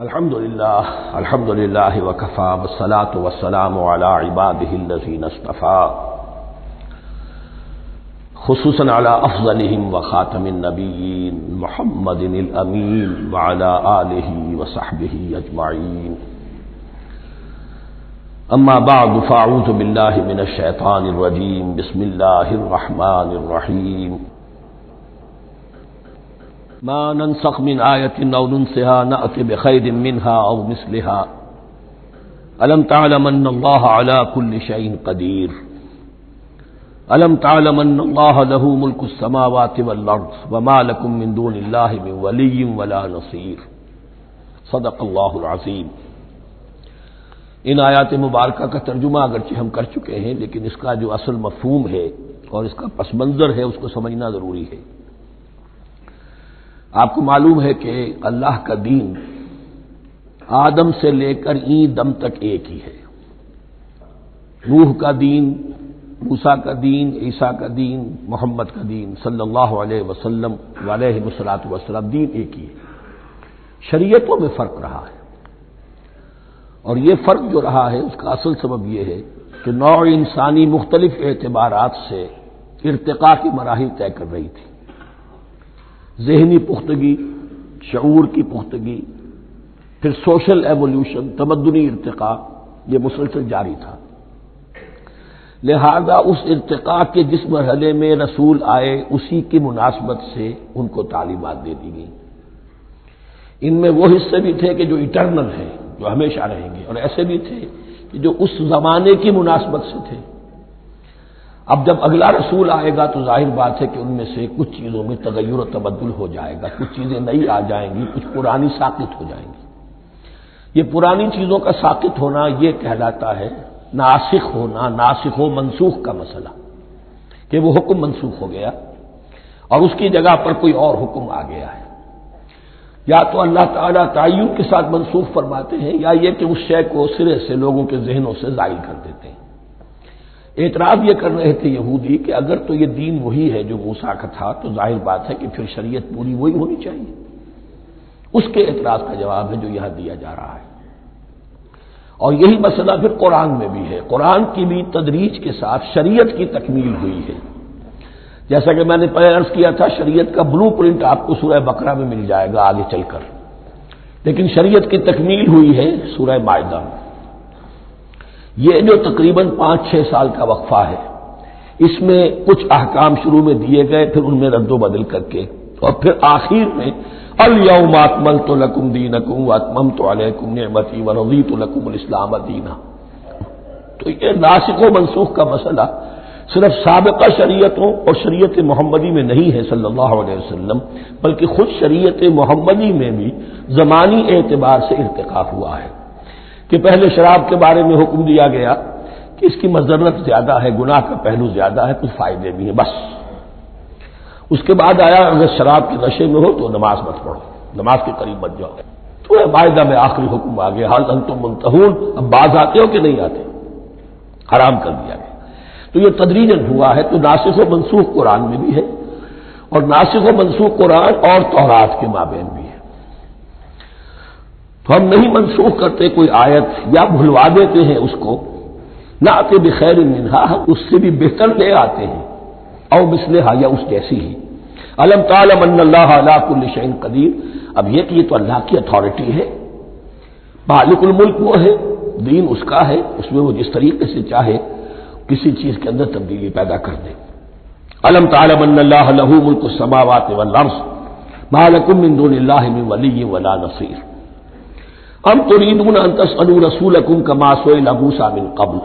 الحمد للہ وکفى والصلاة والسلام علی عباده الذین اصطفى خصوصا علی افضلهم وخاتم النبیین محمد الامین وعلی آلہ وصحبہ اجمعین اما بعد فاعوذ باللہ من الشیطان الرجیم بسم اللہ الرحمن الرحیم ما ننسخ من آیت او ننسها نأت بخیر منها او مثلها الم تعلم ان اللہ علی کل شیء قدیر الم تعلم ان اللہ له ملک السماوات والارض وما لکم من دون اللہ من ولی ولا نصیر صدق اللہ العظیم۔ ان آیات مبارکہ کا ترجمہ اگرچہ ہم کر چکے ہیں، لیکن اس کا جو اصل مفہوم ہے اور اس کا پس منظر ہے اس کو سمجھنا ضروری ہے۔ آپ کو معلوم ہے کہ اللہ کا دین آدم سے لے کر این دم تک ایک ہی ہے۔ نوح کا دین، موسیٰ کا دین، عیسیٰ کا دین، محمد کا دین صلی اللہ علیہ وسلم علیہ الصلوۃ والسلام، دین ایک ہی ہے۔ شریعتوں میں فرق رہا ہے، اور یہ فرق جو رہا ہے اس کا اصل سبب یہ ہے کہ نوع انسانی مختلف اعتبارات سے ارتقاء کی مراحل طے کر رہی تھی۔ ذہنی پختگی، شعور کی پختگی، پھر سوشل ایولیوشن، تمدنی ارتقاء، یہ مسلسل جاری تھا۔ لہذا اس ارتقاء کے جس مرحلے میں رسول آئے اسی کی مناسبت سے ان کو تعلیمات دے دی گئی۔ ان میں وہ حصے بھی تھے کہ جو ایٹرنل ہیں، جو ہمیشہ رہیں گے، اور ایسے بھی تھے کہ جو اس زمانے کی مناسبت سے تھے۔ اب جب اگلا رسول آئے گا تو ظاہر بات ہے کہ ان میں سے کچھ چیزوں میں تغیر و تبدل ہو جائے گا، کچھ چیزیں نئی آ جائیں گی، کچھ پرانی ساقط ہو جائیں گی۔ یہ پرانی چیزوں کا ساقط ہونا یہ کہلاتا ہے ناسخ ہونا، ناسخ و منسوخ کا مسئلہ، کہ وہ حکم منسوخ ہو گیا اور اس کی جگہ پر کوئی اور حکم آ گیا ہے۔ یا تو اللہ تعالیٰ تعین کے ساتھ منسوخ فرماتے ہیں، یا یہ کہ اس شے کو سرے سے لوگوں کے ذہنوں سے زائل کر دیتے ہیں۔ اعتراض یہ کر رہے تھے یہودی کہ اگر تو یہ دین وہی ہے جو موسیٰ کا تھا تو ظاہر بات ہے کہ پھر شریعت پوری وہی ہونی چاہیے۔ اس کے اعتراض کا جواب ہے جو یہاں دیا جا رہا ہے، اور یہی مسئلہ پھر قرآن میں بھی ہے۔ قرآن کی بھی تدریج کے ساتھ شریعت کی تکمیل ہوئی ہے۔ جیسا کہ میں نے پہلے عرض کیا تھا، شریعت کا بلو پرنٹ آپ کو سورہ بقرہ میں مل جائے گا آگے چل کر، لیکن شریعت کی تکمیل ہوئی ہے سورہ مائدہ میں۔ یہ جو تقریباً 5-6 سال کا وقفہ ہے، اس میں کچھ احکام شروع میں دیے گئے، پھر ان میں رد و بدل کر کے، اور پھر آخر میں الیوم اکملت لکم دینکم واتممت علیکم نعمتی ورضیت لکم الاسلام دینا۔ تو یہ ناسخ و منسوخ کا مسئلہ صرف سابقہ شریعتوں اور شریعت محمدی میں نہیں ہے صلی اللہ علیہ وسلم، بلکہ خود شریعت محمدی میں بھی زمانی اعتبار سے ارتقاء ہوا ہے کہ پہلے شراب کے بارے میں حکم دیا گیا کہ اس کی مضرت زیادہ ہے، گناہ کا پہلو زیادہ ہے، کچھ فائدے بھی ہیں بس۔ اس کے بعد آیا اگر شراب کے نشے میں ہو تو نماز مت پڑھو، نماز کے قریب مت جاؤ۔ تو مائدہ میں آخری حکم آ گیا، حال انتم منتہون، اب باز آتے ہو کہ نہیں آتے، حرام کر دیا گیا۔ تو یہ تدریجاً ہوا ہے۔ تو ناسخ و منسوخ قرآن میں بھی ہے، اور ناسخ و منسوخ قرآن اور تورات کے مابین بھی ہے۔ تو ہم نہیں منسوخ کرتے کوئی آیت یا بھلوا دیتے ہیں اس کو، نہ آتے بخیر منہا، ہم اس سے بھی بہتر لے آتے ہیں، او مثلہا، یا اس جیسی ہی۔ علم تعلم ان اللہ علی کل شیء قدیر، اب یہ کہ یہ تو اللہ کی اتھارٹی ہے، مالک الملک وہ ہے، دین اس کا ہے، اس میں وہ جس طریقے سے چاہے کسی چیز کے اندر تبدیلی پیدا کر دے۔ علم تعلم ان اللہ لہ ملک السماوات والارض ما لکم من دون اللہ من ولی ولا نصیر ام تريدون ان تسألوا رسولكم كما سئل موسى من قبل،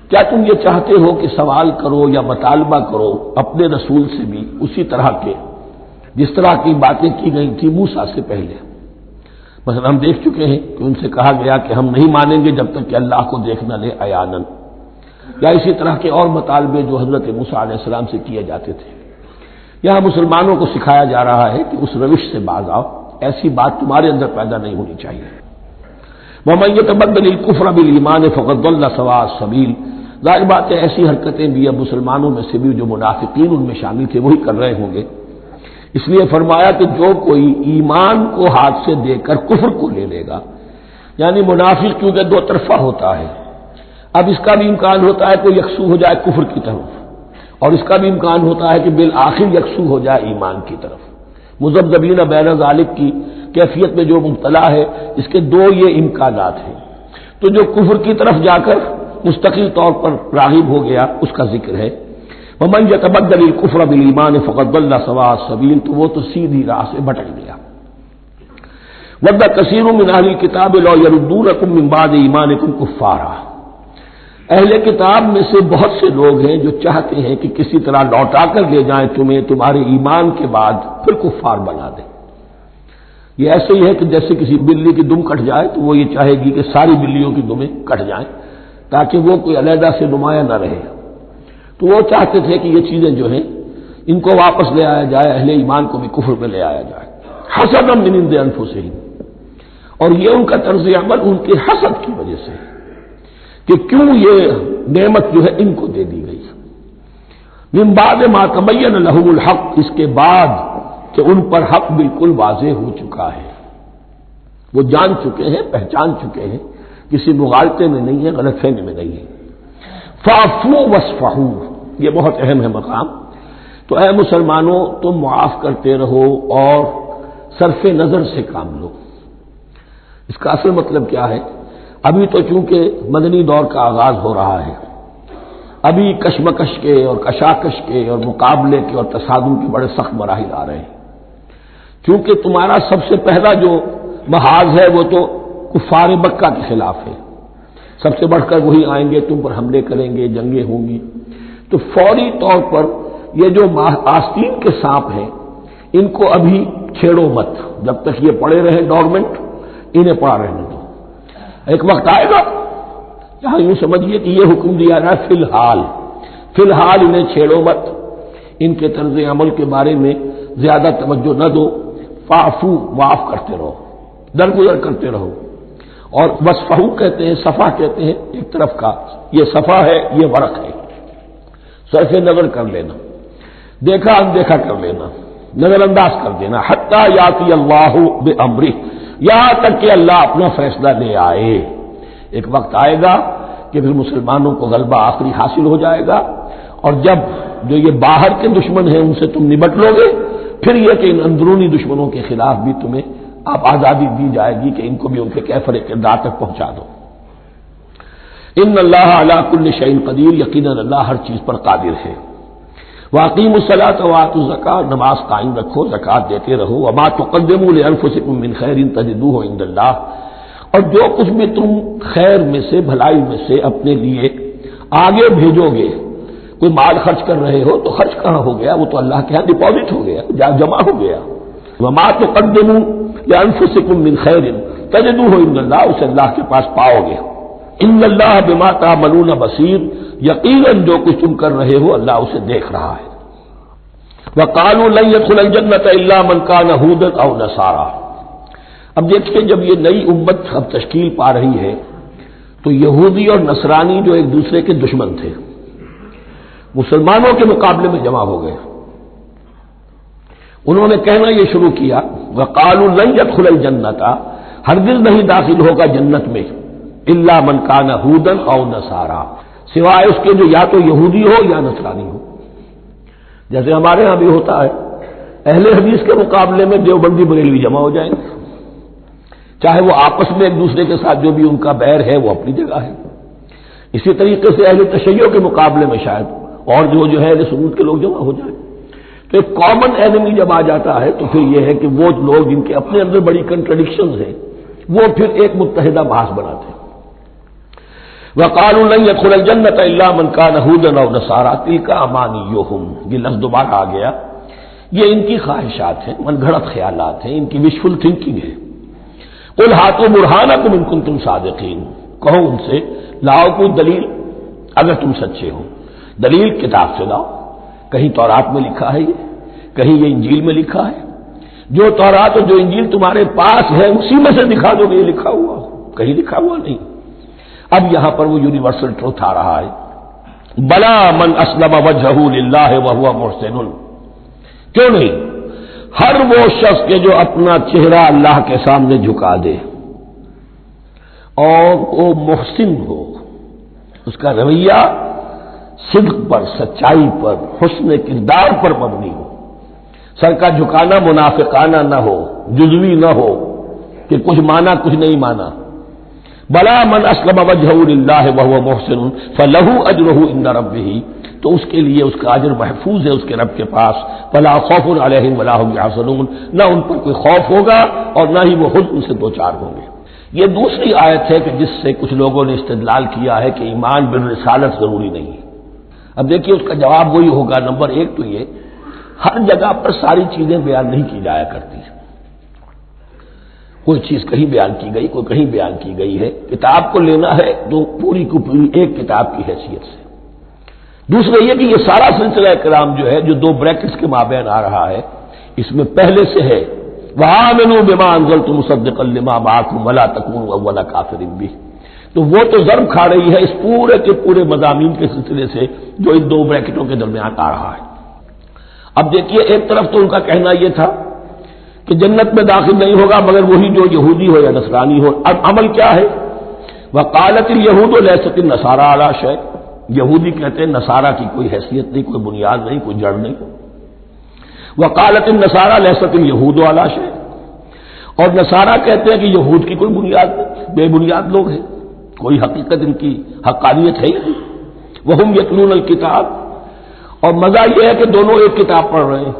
کیا تم یہ چاہتے ہو کہ سوال کرو یا مطالبہ کرو اپنے رسول سے بھی اسی طرح کے جس طرح کی باتیں کی گئی تھی موسیٰ سے پہلے؟ مثلا ہم دیکھ چکے ہیں کہ ان سے کہا گیا کہ ہم نہیں مانیں گے جب تک کہ اللہ کو دیکھ نہ لے عیاناً، یا اسی طرح کے اور مطالبے جو حضرت موسیٰ علیہ السلام سے کیے جاتے تھے۔ یہاں مسلمانوں کو سکھایا جا رہا ہے کہ اس روش سے باز آؤ، ایسی بات تمہارے اندر پیدا نہیں ہونی چاہیے۔ وَمَن يَتَبَدَّلِ الْكُفْرَ بِالْإِيمَانِ فَقَدْ ضَلَّ سَوَاءَ السَّبِيلِ، ظاہر بات ہے ایسی حرکتیں بھی اب مسلمانوں میں سے بھی جو منافقین ان میں شامل تھے وہی کر رہے ہوں گے اس لیے فرمایا کہ جو کوئی ایمان کو ہاتھ سے دے کر کفر کو لے لے گا، یعنی منافق کیونکہ دو طرفہ ہوتا ہے، اب اس کا بھی امکان ہوتا ہے کہ یکسو ہو جائے کفر کی طرف، اور اس کا بھی امکان ہوتا ہے کہ بالآخر یکسو ہو جائے ایمان کی طرف۔ مذبذبین بین ذالک کی کیفیت میں جو مبتلا ہے، اس کے دو یہ امکانات ہیں۔ تو جو کفر کی طرف جا کر مستقل طور پر راغب ہو گیا اس کا ذکر ہے، ومن یتبدل الکفر بالایمان فقد ضل سواء السبیل، تو وہ تو سیدھی راہ سے بھٹک گیا۔ ود کثیر من اہل الکتاب لو یردونکم من بعد ایمانکم کفارا، اہل کتاب میں سے بہت سے لوگ ہیں جو چاہتے ہیں کہ کسی طرح لوٹا کر لے جائیں تمہیں تمہارے ایمان کے بعد پھر کفار بنا دیں۔ یہ ایسے ہی ہے کہ جیسے کسی بلی کی دم کٹ جائے تو وہ یہ چاہے گی کہ ساری بلیوں کی دمیں کٹ جائیں تاکہ وہ کوئی علیحدہ سے نمایاں نہ رہے۔ تو وہ چاہتے تھے کہ یہ چیزیں جو ہیں ان کو واپس لے آیا جائے، اہل ایمان کو بھی کفر میں لے آیا جائے، حسدا من عند انفسہم، اور یہ ان کا طرز عمل ان کے حسد کی وجہ سے کہ کیوں یہ نعمت جو ہے ان کو دے دی گئی۔ من بعد ما تبین لهم الحق، اس کے بعد کہ ان پر حق بالکل واضح ہو چکا ہے، وہ جان چکے ہیں، پہچان چکے ہیں، کسی مغالطے میں نہیں ہے، غلط فہمی میں نہیں ہے۔ فاعفوا واصفحوا، یہ بہت اہم ہے مقام۔ تو اے مسلمانوں تم معاف کرتے رہو اور صرف نظر سے کام لو۔ اس کا اصل مطلب کیا ہے؟ ابھی تو چونکہ مدنی دور کا آغاز ہو رہا ہے، ابھی کشمکش کے اور کشاکش کے اور مقابلے کے اور تصادم کے بڑے سخت مراحل آ رہے ہیں، کیونکہ تمہارا سب سے پہلا جو محاذ ہے وہ تو کفار مکہ کے خلاف ہے، سب سے بڑھ کر وہی آئیں گے، تم پر حملے کریں گے، جنگیں ہوں گی۔ تو فوری طور پر یہ جو آستین کے سانپ ہیں ان کو ابھی چھیڑو مت، جب تک یہ پڑے رہیں ڈورمنٹ، انہیں پڑا رہنے دو۔ ایک وقت آئے گا یہاں یوں سمجھیے کہ یہ حکم دیا جائے فی الحال انہیں چھیڑو مت، ان کے طرز عمل کے بارے میں زیادہ توجہ نہ دو، فاعفو، معاف کرتے رہو، درگزر کرتے رہو۔ اور وصفحو کہتے ہیں، صفح کہتے ہیں ایک طرف کا، یہ صفح ہے، یہ ورق ہے، صرف نظر کر لینا، دیکھا اندیکھا کر لینا، نظر انداز کر دینا، حتی یاتی اللہ بامرہ، یہاں تک کہ اللہ اپنا فیصلہ لے آئے۔ ایک وقت آئے گا کہ پھر مسلمانوں کو غلبہ آخری حاصل ہو جائے گا، اور جب جو یہ باہر کے دشمن ہیں ان سے تم نمٹ لو گے، پھر یہ کہ ان اندرونی دشمنوں کے خلاف بھی تمہیں اب آزادی دی جائے گی کہ ان کو بھی ان کے کیفر کردار تک پہنچا دو۔ ان اللہ علی کل شیء قدیر، یقیناً اللہ ہر چیز پر قادر ہے۔ واقیموا الصلاۃ وآتوا الزکاۃ، نماز قائم رکھو، زکوٰۃ دیتے رہو۔ وما تقدموا لانفسکم من خیر تجدوہ عند اللہ، اور جو کچھ بھی تم خیر میں سے، بھلائی میں سے اپنے لیے آگے بھیجو گے، کوئی مال خرچ کر رہے ہو تو خرچ کہاں ہو گیا؟ وہ تو اللہ کے ہاں ڈپازٹ ہو گیا، جمع ہو گیا۔ وما تقدموا لانفسکم من خیر تجدوہ عند اللہ، اسے اللہ کے پاس پاؤ گے۔ ان اللہ بما تعملون بصیر، یقیناً جو کچھ تم کر رہے ہو اللہ اسے دیکھ رہا ہے۔ وقالوا لن يدخل الجنة الا من كان هودا او نصارى، اب دیکھیں جب یہ نئی امت اب تشکیل پا رہی ہے تو یہودی اور نصرانی جو ایک دوسرے کے دشمن تھے مسلمانوں کے مقابلے میں جمع ہو گئے، انہوں نے کہنا یہ شروع کیا وقالوا لن يدخل الجنة، ہرگز نہیں داخل ہوگا جنت میں الا من كان هودا او نصارى، سوائے اس کے جو یا تو یہودی ہو یا نصرانی ہو۔ جیسے ہمارے ہاں بھی ہوتا ہے، اہل حدیث کے مقابلے میں دیوبندی بریلوی جمع ہو جائیں گے، چاہے وہ آپس میں ایک دوسرے کے ساتھ جو بھی ان کا بیر ہے وہ اپنی جگہ ہے۔ اسی طریقے سے اہل تشیع کے مقابلے میں شاید اور جو ہے اہل سنت کے لوگ جمع ہو جائیں۔ تو ایک کامن اینمی جب آ جاتا ہے تو پھر یہ ہے کہ وہ لوگ جن کے اپنے اندر بڑی کنٹرڈکشنز ہیں وہ پھر ایک متحدہ بحث بناتے ہیں۔ وقالوا لن يدخل الجنة الا من كان هودا او نصارى تلك امانيهم، یہ لفظ دوبارہ آ گیا، یہ ان کی خواہشات ہیں، من گھڑت خیالات ہیں، ان کی وشفل تھنکنگ ہے۔ قل ہاتوا برہانکم ان کنتم صادقین، کہو ان سے لاؤ کوئی دلیل اگر تم سچے ہو، دلیل کتاب سے لاؤ، کہیں تورات میں لکھا ہے یہ، کہیں یہ انجیل میں لکھا ہے، جو تورات اور جو انجیل تمہارے پاس ہے اسی میں سے دکھا دو کہ یہ لکھا ہوا، کہیں لکھا ہوا نہیں۔ اب یہاں پر وہ یونیورسل ٹروتھ آ رہا ہے، بلا من اسلم وجہہ للہ وہو محسن، کیوں نہیں؟ ہر وہ شخص کے جو اپنا چہرہ اللہ کے سامنے جھکا دے اور وہ محسن ہو، اس کا رویہ صدق پر، سچائی پر، حسن کردار پر مبنی ہو، سر کا جھکانا منافقانہ نہ ہو، جزوی نہ ہو کہ کچھ مانا کچھ نہیں مانا۔ بلا من اسلم وجهه لله وهو محسن فله اجره عند ربه، تو اس کے لیے اس کا اجر محفوظ ہے اس کے رب کے پاس۔ فلا خوف علیہم ولا هم يحزنون، نہ ان پر کوئی خوف ہوگا اور نہ ہی وہ حزن سے دوچار ہوں گے۔ یہ دوسری آیت ہے کہ جس سے کچھ لوگوں نے استدلال کیا ہے کہ ایمان بالرسالت ضروری نہیں ہے۔ اب دیکھیے اس کا جواب وہی ہوگا، نمبر ایک تو یہ ہر جگہ پر ساری چیزیں بیان نہیں کی جایا کرتی، کوئی چیز کہیں بیان کی گئی، کوئی کہیں بیان کی گئی ہے۔ کتاب کو لینا ہے تو پوری کو پوری ایک کتاب کی حیثیت سے۔ دوسرا یہ کہ یہ سارا سلسلہ کرام جو ہے، جو دو بریکٹس کے مابین آ رہا ہے، اس میں پہلے سے ہے وَآمِنُوا بِمَا أَنزَلْتُ مُصَدِّقًا لِمَا مَعَكُمْ وَلَا تَكُونُوا أَوَّلَ كَافِرٍ بِهِ، تو وہ تو ضرب کھا رہی ہے اس پورے کے پورے مضامین کے سلسلے سے جو ان دو بریکٹوں کے درمیان آ رہا ہے۔ اب دیکھیے ایک طرف تو ان کا کہنا یہ تھا کہ جنت میں داخل نہیں ہوگا مگر وہی جو یہودی ہو یا نصرانی ہو۔ اب عمل کیا ہے؟ وقالت اليهود ليست النصارى على شيء، یہودی کہتے ہیں نصارہ کی کوئی حیثیت نہیں، کوئی بنیاد نہیں، کوئی جڑ نہیں۔ وقالت النصارى ليست اليهود على شيء، اور نصارہ کہتے ہیں کہ یہود کی کوئی بنیاد نہیں، بے بنیاد لوگ ہیں، کوئی حقیقت ان کی حقانیت ہے ہی نہیں۔ وهم يتلون الكتاب، اور مزہ یہ ہے کہ دونوں ایک کتاب پڑھ رہے ہیں۔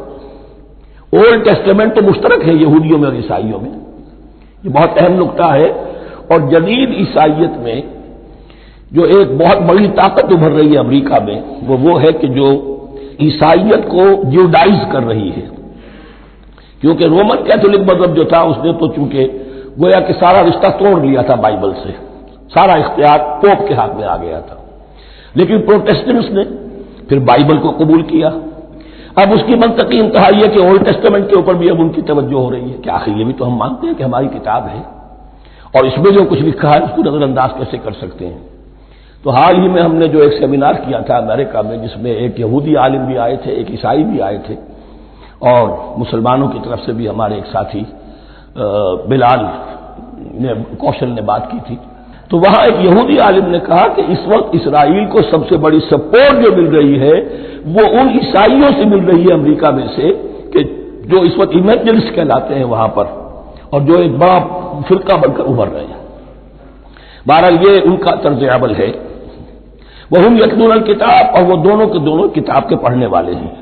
اولڈ ٹیسٹمنٹ تو مشترک ہے یہودیوں میں اور عیسائیوں میں، یہ بہت اہم نقطہ ہے۔ اور جدید عیسائیت میں جو ایک بہت بڑی طاقت ابھر رہی ہے امریکہ میں، وہ ہے کہ جو عیسائیت کو جیوڈائز کر رہی ہے، کیونکہ رومن کیتھولک مذہب جو تھا اس نے تو چونکہ گویا کہ سارا رشتہ توڑ لیا تھا بائبل سے، سارا اختیار پوپ کے ہاتھ میں آ گیا تھا، لیکن پروٹیسٹنٹس نے پھر بائبل کو قبول کیا۔ اب اس کی منطقی انتہا یہ کہ اولڈ ٹیسٹمنٹ کے اوپر بھی اب ان کی توجہ ہو رہی ہے کہ آخر یہ بھی تو ہم مانتے ہیں کہ ہماری کتاب ہے اور اس میں جو کچھ لکھا ہے اس کو نظر انداز کیسے کر سکتے ہیں۔ تو حال ہی میں ہم نے جو ایک سیمینار کیا تھا امریکہ میں، جس میں ایک یہودی عالم بھی آئے تھے، ایک عیسائی بھی آئے تھے، اور مسلمانوں کی طرف سے بھی ہمارے ایک ساتھی بلال کوشل نے بات کی تھی، تو وہاں ایک یہودی عالم نے کہا کہ اس وقت اسرائیل کو سب سے بڑی سپورٹ جو مل رہی ہے وہ ان عیسائیوں سے مل رہی ہے امریکہ میں سے، کہ جو اس وقت ایونجلسٹ کہلاتے ہیں وہاں پر، اور جو ایک بڑا فرقہ بن کر ابھر رہے ہیں۔ بہرحال یہ ان کا طرز عمل ہے۔ وَهُمْ يَتْلُونَ الْكِتَابَ، اور وہ دونوں کے دونوں کتاب کے پڑھنے والے ہیں۔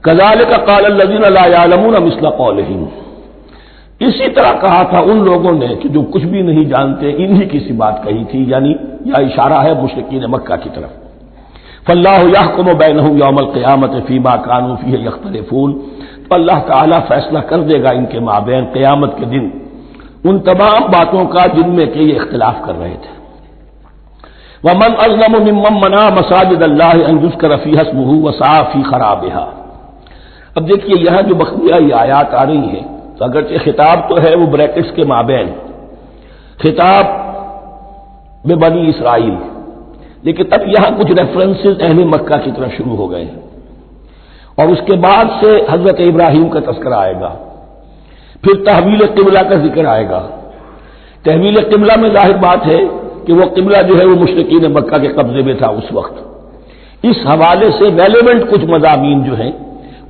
كَذَلِكَ قَالَ الَّذِينَ لَا يَعْلَمُونَ مِثْلَ قَوْلِهِمْ، اسی طرح کہا تھا ان لوگوں نے کہ جو کچھ بھی نہیں جانتے انہی کی سی بات کہی تھی، یعنی یہ اشارہ ہے مشرکین مکہ کی طرف۔ فاللہ یحکم بینہم یوم القیامت فیما کانوا فیہ یختلفون، تو اللہ تعالیٰ فیصلہ کر دے گا ان کے مابین قیامت کے دن ان تمام باتوں کا جن میں کہ یہ اختلاف کر رہے تھے۔ ومن اظلم ممن منع مساجد اللہ ان یذکر فیہا اسمہ وسعی فی خرابہا۔ اب دیکھیے یہاں جو بخیہ یہ آیات آ رہی ہیں، تو اگرچہ خطاب تو ہے وہ بریکٹس کے مابین، خطاب میں بنی اسرائیل، لیکن اب یہاں کچھ ریفرنسز اہل مکہ کی طرف شروع ہو گئے ہیں، اور اس کے بعد سے حضرت ابراہیم کا تذکرہ آئے گا، پھر تحویل قبلہ کا ذکر آئے گا۔ تحویل قبلہ میں ظاہر بات ہے کہ وہ قبلہ جو ہے وہ مشرکین مکہ کے قبضے میں تھا اس وقت، اس حوالے سے ریلیونٹ کچھ مضامین جو ہیں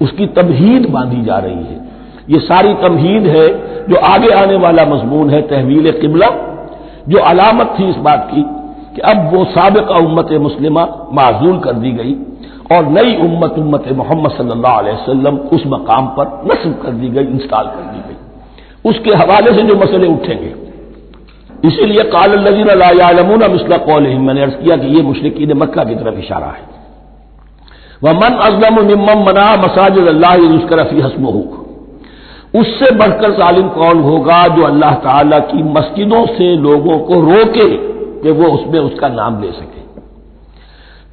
اس کی تمہید باندھی جا رہی ہے۔ یہ ساری تمہید ہے جو آگے آنے والا مضمون ہے تحویل قبلہ، جو علامت تھی اس بات کی کہ اب وہ سابقہ امت مسلمہ معزول کر دی گئی اور نئی امت محمد صلی اللہ علیہ وسلم اس مقام پر نصب کر دی گئی، انسٹال کر دی گئی۔ اس کے حوالے سے جو مسئلے اٹھیں گے، اسی لیے قال الذین لا یعلمون مثل قولہم، میں نے عرض کیا کہ یہ مشرکین مکہ کی طرف اشارہ ہے۔ ومن اظلم ممن منع مساجد اللہ یذکر فیہا اسمہ، اس سے بڑھ کر ظالم کون ہوگا جو اللہ تعالی کی مسجدوں سے لوگوں کو روکے کہ وہ اس میں اس کا نام لے سکے۔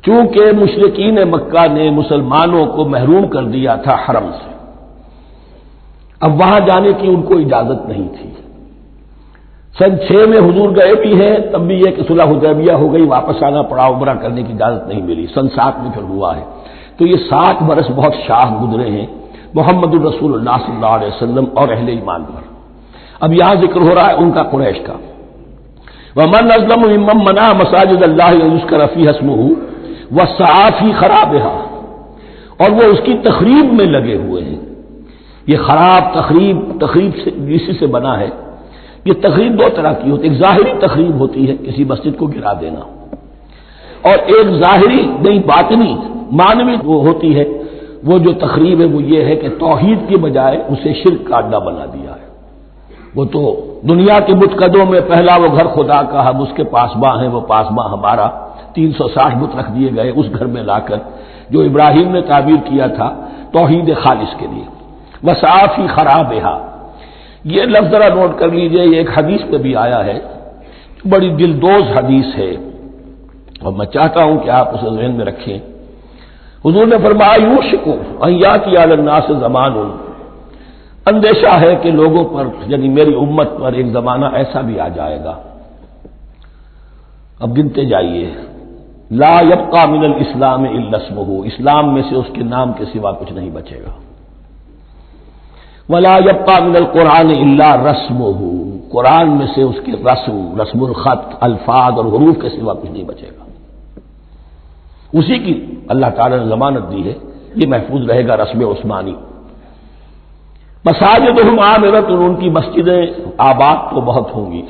چونکہ مشرکین مکہ نے مسلمانوں کو محروم کر دیا تھا حرم سے، اب وہاں جانے کی ان کو اجازت نہیں تھی۔ سن 6 میں حضور گئے بھی ہیں، تب بھی یہ کہ صلح حدیبیہ ہو گئی، واپس آنا پڑا، عمرہ کرنے کی اجازت نہیں ملی، سن 7 میں پھر ہوا ہے۔ تو یہ 7 برس بہت شاہ گزرے ہیں، محمد الرسول اللہ صلی اللہ علیہ وسلم اور اہل ایمان پر۔ اب یہاں ذکر ہو رہا ہے ان کا، قریش کا۔ وَمَنْ أَظْلَمُ مِمَّن مَّنَعَ مَسَاجِدَ اللَّهِ أَن يُذْكَرَ فِيهَا اسْمُهُ وَسَعَىٰ فِي خَرَابِهَا، اور وہ اس کی تخریب میں لگے ہوئے ہیں۔ یہ خراب تخریب سے اسی سے بنا ہے۔ یہ تخریب دو طرح کی ہوتی ہے، ایک ظاہری تخریب ہوتی ہے کسی مسجد کو گرا دینا، اور ایک ظاہری نہیں باطنی معنوی وہ ہوتی ہے۔ وہ جو تخریب ہے وہ یہ ہے کہ توحید کی بجائے اسے شرک کا اڈا بنا دیا ہے۔ وہ تو دنیا کے بت قدوں میں پہلا وہ گھر خدا کا، ہم اس کے پاسباں ہیں، وہ پاسباں ہمارا، 360 بت رکھ دیے گئے اس گھر میں لا کر، جو ابراہیم نے تعبیر کیا تھا توحید خالص کے لیے۔ وَسَعَىٰ فِي خَرَابِهَا، یہ لفظ ذرا نوٹ کر لیجئے، یہ ایک حدیث میں بھی آیا ہے، بڑی دلدوز حدیث ہے، اور میں چاہتا ہوں کہ آپ اسے ذہن میں رکھیں۔ حضور نے فرمایا یوشک ان یاتی علی الناس زمان، اندیشہ ہے کہ لوگوں پر یعنی میری امت پر ایک زمانہ ایسا بھی آ جائے گا، اب گنتے جائیے، لا یبقى من الاسلام الا اسمہ، اسلام میں سے اس کے نام کے سوا کچھ نہیں بچے گا، ولا یبقى من القرآن الا رسمہ، قرآن میں سے اس کے رسم الخط، الفاظ اور حروف کے سوا کچھ نہیں بچے گا، اسی کی اللہ تعالی نے ضمانت دی ہے، یہ محفوظ رہے گا رسم عثمانی۔ مساجدہم عامرۃ، ان کی مسجدیں آباد تو بہت ہوں گی،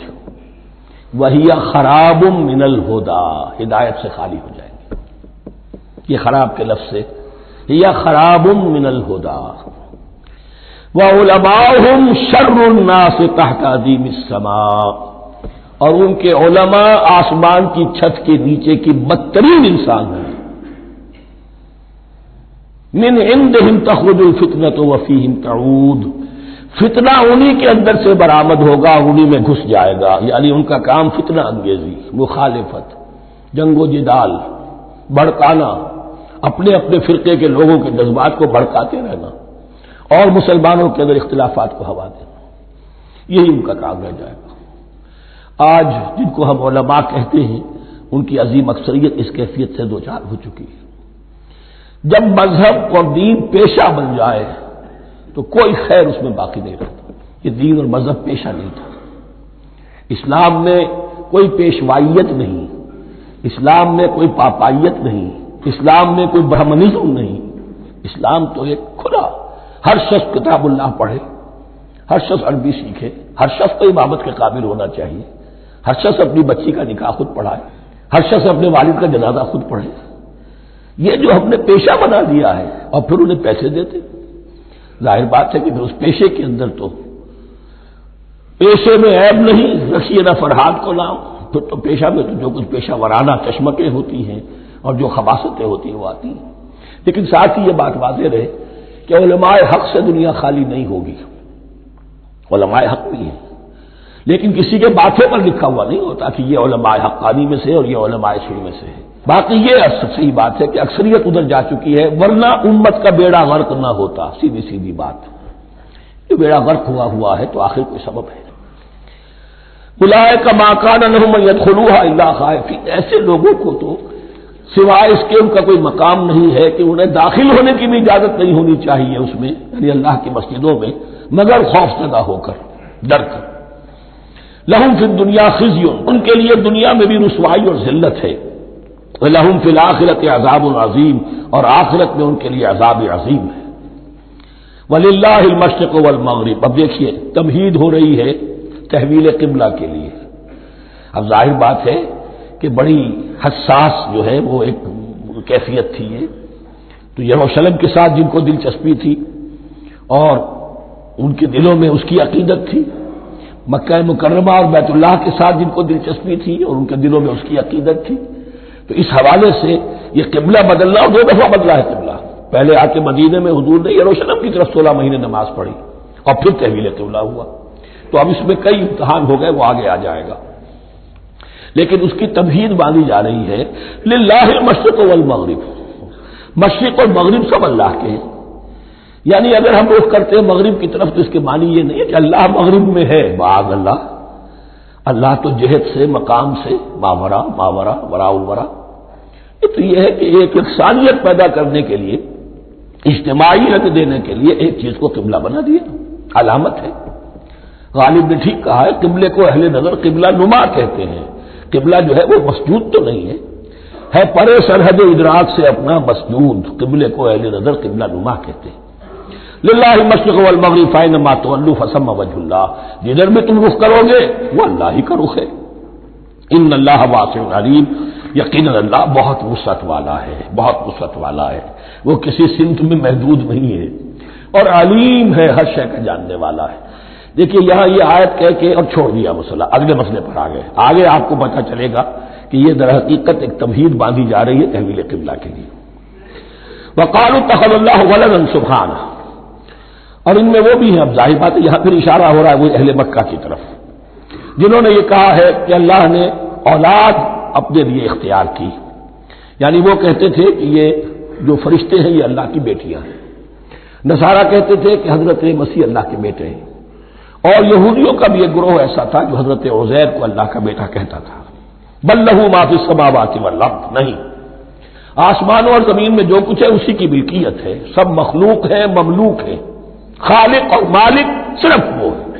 وہی خراب من الہدی، ہدایت سے خالی ہو جائیں گے، یہ خراب کے لفظ سے، ہی خراب من الہدی، وعلماؤہم شر الناس تحت عظیم السماء، اور ان کے علماء آسمان کی چھت کے نیچے کی بدترین انسان ہیں، من عندہم تخرج الفتنۃ وفیہم تعود، فتنہ انہی کے اندر سے برآمد ہوگا، انہی میں گھس جائے گا، یعنی ان کا کام فتنہ انگیزی، مخالفت، جنگ و جدال، بھڑکانا، اپنے اپنے فرقے کے لوگوں کے جذبات کو بھڑکاتے رہنا اور مسلمانوں کے اندر اختلافات کو ہوا دینا، یہی ان کا کام رہ جائے گا۔ آج جن کو ہم علماء کہتے ہیں ان کی عظیم اکثریت اس کیفیت سے دوچار ہو چکی ہے۔ جب مذہب اور دین پیشہ بن جائے تو کوئی خیر اس میں باقی نہیں رہتا، یہ دین اور مذہب پیشہ نہیں تھا، اسلام میں کوئی پیشوائیت نہیں، اسلام میں کوئی پاپائیت نہیں، اسلام میں کوئی برہمنزم نہیں، اسلام تو ایک کھلا، ہر شخص کتاب اللہ پڑھے، ہر شخص عربی سیکھے، ہر شخص کو امامت کے قابل ہونا چاہیے، ہر شخص اپنی بچی کا نکاح خود پڑھائے، ہر شخص اپنے والد کا جنازہ خود پڑھے، یہ جو ہم نے پیشہ بنا دیا ہے اور پھر انہیں پیسے دیتے، ظاہر بات ہے کہ پھر اس پیشے کے اندر تو پیشے میں عیب نہیں، رکھیے نہ فرہاد کو نام، پھر تو پیشہ میں تو جو کچھ پیشہ ورانہ چشمکیں ہوتی ہیں اور جو خباثتیں ہوتی ہیں وہ آتی ہیں۔ لیکن ساتھ ہی یہ بات واضح رہے کہ علماء حق سے دنیا خالی نہیں ہوگی، علماء حق بھی ہیں، لیکن کسی کے ماتھے پر لکھا ہوا نہیں ہوتا کہ یہ علماء حقانی میں سے اور یہ علماء سوء میں سے ہے۔ باقی یہ صحیح بات ہے کہ اکثریت ادھر جا چکی ہے، ورنہ امت کا بیڑا غرق نہ ہوتا، سیدھی سیدھی بات، یہ بیڑا غرق ہوا ہے تو آخر کوئی سبب ہے۔ اولئک ما کان لہم ان یدخلوها الا خائفین، ایسے لوگوں کو تو سوائے اس کے ان کا کوئی مقام نہیں ہے کہ انہیں داخل ہونے کی بھی اجازت نہیں ہونی چاہیے اس میں، یعنی اللہ کی مسجدوں میں، مگر خوف زدہ ہو کر، ڈر کر۔ لہم فی الدنیا خزی، ان کے لیے دنیا میں بھی رسوائی اور ذلت ہے، وَلَهُمْ فِي الْآخِرَةِ عَذَابٌ عَظِيمٌ، اور آخرت میں ان کے لیے عذاب عظیم ہے۔ وَلِلَّهِ الْمَشْرِقُ وَالْمَغْرِبُ، اب دیکھیے تمہید ہو رہی ہے تحویل قبلہ کے لیے۔ اب ظاہر بات ہے کہ بڑی حساس جو ہے وہ ایک کیفیت تھی یہ، تو یروشلم کے ساتھ جن کو دلچسپی تھی اور ان کے دلوں میں اس کی عقیدت تھی، مکہ مکرمہ اور بیت اللہ کے ساتھ جن کو دلچسپی تھی اور ان کے دلوں میں اس کی عقیدت تھی، تو اس حوالے سے یہ قبلہ بدلنا، اور 2 دفعہ بدلا ہے قبلہ، پہلے آ کے مدینے میں حضور نے یروشلم کی طرف 16 مہینے نماز پڑھی اور پھر تحویل قبلہ ہوا، تو اب اس میں کئی امتحان ہو گئے، وہ آگے آ جائے گا، لیکن اس کی تمہید باندھی جا رہی ہے۔ للہ المشرق والمغرب، مشرق اور مغرب سب اللہ کے ہیں، یعنی اگر ہم رخ کرتے ہیں مغرب کی طرف تو اس کے معنی یہ نہیں ہے کہ اللہ مغرب میں ہے، معاذ اللہ، اللہ تو جہت سے، مقام سے، ماورا وراء الورا، تو یہ ہے کہ ایک یکسانیت پیدا کرنے کے لیے اجتماعی رد دینے کے لیے ایک چیز کو قبلہ بنا دیا، علامت ہے۔ غالب نے ٹھیک کہا ہے، قبلے کو اہل نظر قبلہ نما کہتے ہیں۔ قبلہ جو ہے وہ مسجود تو نہیں ہے پرے سرحد ادراک سے اپنا مسجود، قبلے کو اہل نظر قبلہ نما کہتے ہیں۔ للہ المشرق والمغرب فینما تولوا فثم وجہ اللہ، جدھر بھی تم رخ کرو گے وہ اللہ ہی کا رخ ہے۔ ان اللہ واسع علیم، یقیناً اللہ بہت وسعت والا ہے، بہت وسعت والا ہے، وہ کسی سمت میں محدود نہیں ہے، اور علیم ہے، ہر شے کا جاننے والا ہے۔ دیکھیے یہاں یہ آیت کہہ کے اور چھوڑ دیا مسئلہ، اگلے مسئلے پر آ گئے۔ آگے آپ کو پتہ چلے گا کہ یہ در حقیقت ایک تمہید باندھی جا رہی ہے تحویل قبلہ کے لیے۔ وقالوا اتخذ اللہ ولدا سبحانہ، اور ان میں وہ بھی ہیں، اب ظاہر بات ہے یہاں پھر اشارہ ہو رہا ہے وہ اہل مکہ کی طرف، جنہوں نے یہ کہا ہے کہ اللہ نے اولاد اپنے لیے اختیار کی، یعنی وہ کہتے تھے کہ یہ جو فرشتے ہیں یہ اللہ کی بیٹیاں ہیں، نصارہ کہتے تھے کہ حضرت مسیح اللہ کے بیٹے ہیں، اور یہودیوں کا بھی ایک گروہ ایسا تھا جو حضرت عزیر کو اللہ کا بیٹا کہتا تھا۔ بل لہ ما فی السماوات والارض، نہیں، آسمانوں اور زمین میں جو کچھ ہے اسی کی ملکیت ہے، سب مخلوق ہے، مملوک ہے، خالق اور مالک صرف وہ ہے۔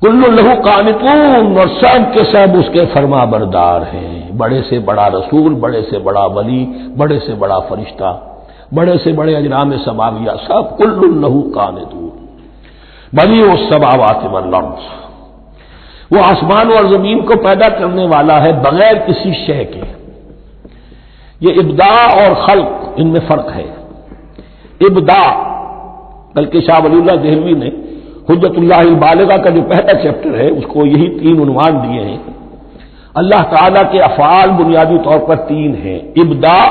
کل لہ قانتون، اور سب کے سب اس کے فرما بردار ہیں، بڑے سے بڑا رسول، بڑے سے بڑا ولی، بڑے سے بڑا فرشتہ، بڑے سے بڑے اجرام سماویہ، سب کل لہ قانتون۔ بدیع السماوات والارض، وہ آسمان اور زمین کو پیدا کرنے والا ہے بغیر کسی شے کے۔ یہ ابداع اور خلق ان میں فرق ہے۔ ابداع، بلکہ شاہ ولی اللہ دہلوی نے حجت اللہ البالغہ کا جو پہلا چیپٹر ہے اس کو یہی 3 عنوان دیے ہیں۔ اللہ تعالیٰ کے افعال بنیادی طور پر 3 ہیں، ابداع،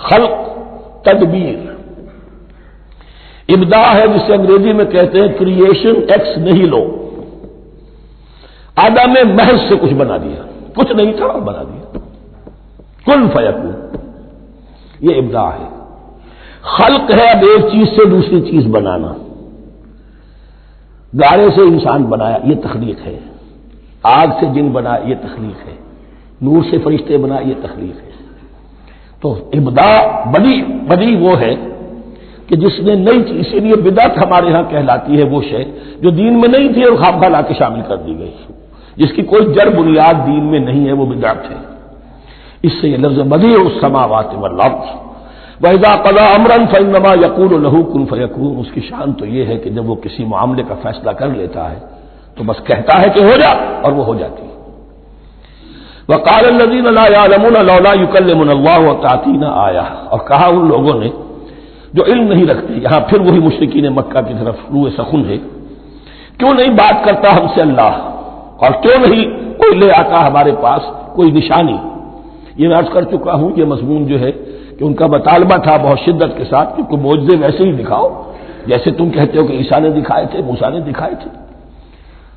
خلق، تدبیر۔ ابداع ہے جسے انگریزی میں کہتے ہیں کریشن ایکس نہیلو، آدم میں محض سے کچھ بنا دیا، کچھ نہیں تھا اور بنا دیا، کن فیکون، یہ ابداع ہے۔ خلق ہے اب ایک چیز سے دوسری چیز بنانا، گارے سے انسان بنایا، یہ تخلیق ہے، آگ سے جن بنایا، یہ تخلیق ہے، نور سے فرشتے بنائے، یہ تخلیق ہے۔ تو ابداع بدیع وہ ہے کہ جس نے نئی چیز، اسی لیے بدعت ہمارے ہاں کہلاتی ہے وہ شے جو دین میں نہیں تھی اور خواہ لا کے شامل کر دی گئی، جس کی کوئی جڑ بنیاد دین میں نہیں ہے، وہ بدعت ہے۔ اس سے یہ لفظ بدیع السماوات والارض، وَإِذَا قَضَىٰ أَمْرًا فَإِنَّمَا يَقُولُ لَهُ كُن فَيَكُونُ، اس کی شان تو یہ ہے کہ جب وہ کسی معاملے کا فیصلہ کر لیتا ہے تو بس کہتا ہے کہ ہو جا، اور وہ ہو جاتی ہے۔ وَقَالَ الَّذِينَ لَا يَعْلَمُونَ لَوْلَا يُكَلِّمُنَا اللَّهُ وَتَأْتِينَا آیَةٌ، اور کہا ان لوگوں نے جو علم نہیں رکھتے، یہاں پھر وہی مشرکین مکہ کی طرف روح سخن ہے، کیوں نہیں بات کرتا ہم سے اللہ، اور کیوں نہیں کوئی لے آتا ہمارے پاس کوئی نشانی۔ یہ میں عرض کر چکا ہوں، یہ مضمون جو ہے کہ ان کا مطالبہ تھا بہت شدت کے ساتھ کہ کوئی معجزے ویسے ہی دکھاؤ جیسے تم کہتے ہو کہ عیسیٰ نے دکھائے تھے، موسیٰ نے دکھائے تھے،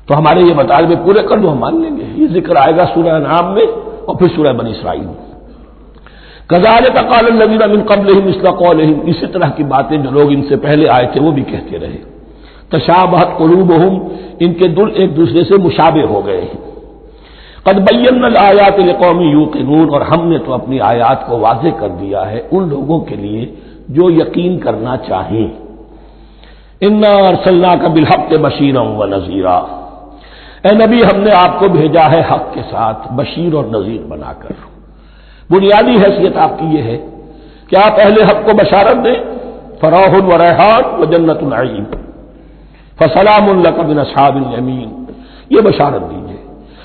تو ہمارے یہ مطالبے پورے کر دو، ہم مان لیں گے۔ یہ ذکر آئے گا سورہ انعام میں اور پھر سورہ بنی اسرائیل میں۔ کذالک قال الذین من قبلہم مثل قولہم، اسی طرح کی باتیں جو لوگ ان سے پہلے آئے تھے وہ بھی کہتے رہے۔ تشابہت قلوبہم، ان کے دل ایک دوسرے سے مشابہ ہو گئے ہیں۔ قد بینا الآیات لقوم یوقنون، اور ہم نے تو اپنی آیات کو واضح کر دیا ہے ان لوگوں کے لیے جو یقین کرنا چاہیں۔ انا ارسلناک بالحق بشیرا ونذیرا، اے نبی ہم نے آپ کو بھیجا ہے حق کے ساتھ بشیر اور نذیر بنا کر۔ بنیادی حیثیت آپ کی یہ ہے کہ آپ اہل حق کو بشارت دیں، فراح و ریحان و جنت النعیم، فسلام لک من اصحاب الیمین، یہ بشارت دیجیے۔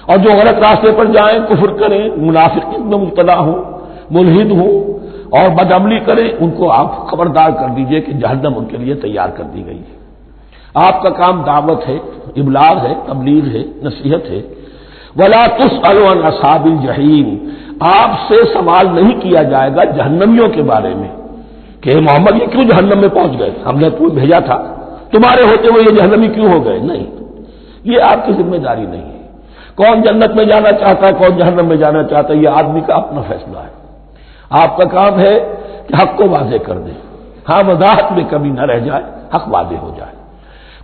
اور جو غلط راستے پر جائیں، کفر کریں، منافقت میں مبتلا ہوں، ملحد ہوں اور بدعملی کریں، ان کو آپ خبردار کر دیجئے کہ جہنم ان کے لیے تیار کر دی گئی ہے۔ آپ کا کام دعوت ہے، ابلاغ ہے، تبلیغ ہے، نصیحت ہے۔ ولا تسأل عن اصحاب الجحیم، آپ سے سوال نہیں کیا جائے گا جہنمیوں کے بارے میں کہ محمد یہ کیوں جہنم میں پہنچ گئے، ہم نے تمہیں بھیجا تھا، تمہارے ہوتے ہوئے یہ جہنمی کیوں ہو گئے، نہیں، یہ آپ کی ذمہ داری نہیں ہے۔ کون جنت میں جانا چاہتا ہے، کون جہنم میں جانا چاہتا ہے، یہ آدمی کا اپنا فیصلہ ہے۔ آپ کا کام ہے کہ حق کو واضح کر دیں، ہاں وضاحت میں کمی نہ رہ جائے، حق واضح ہو جائے،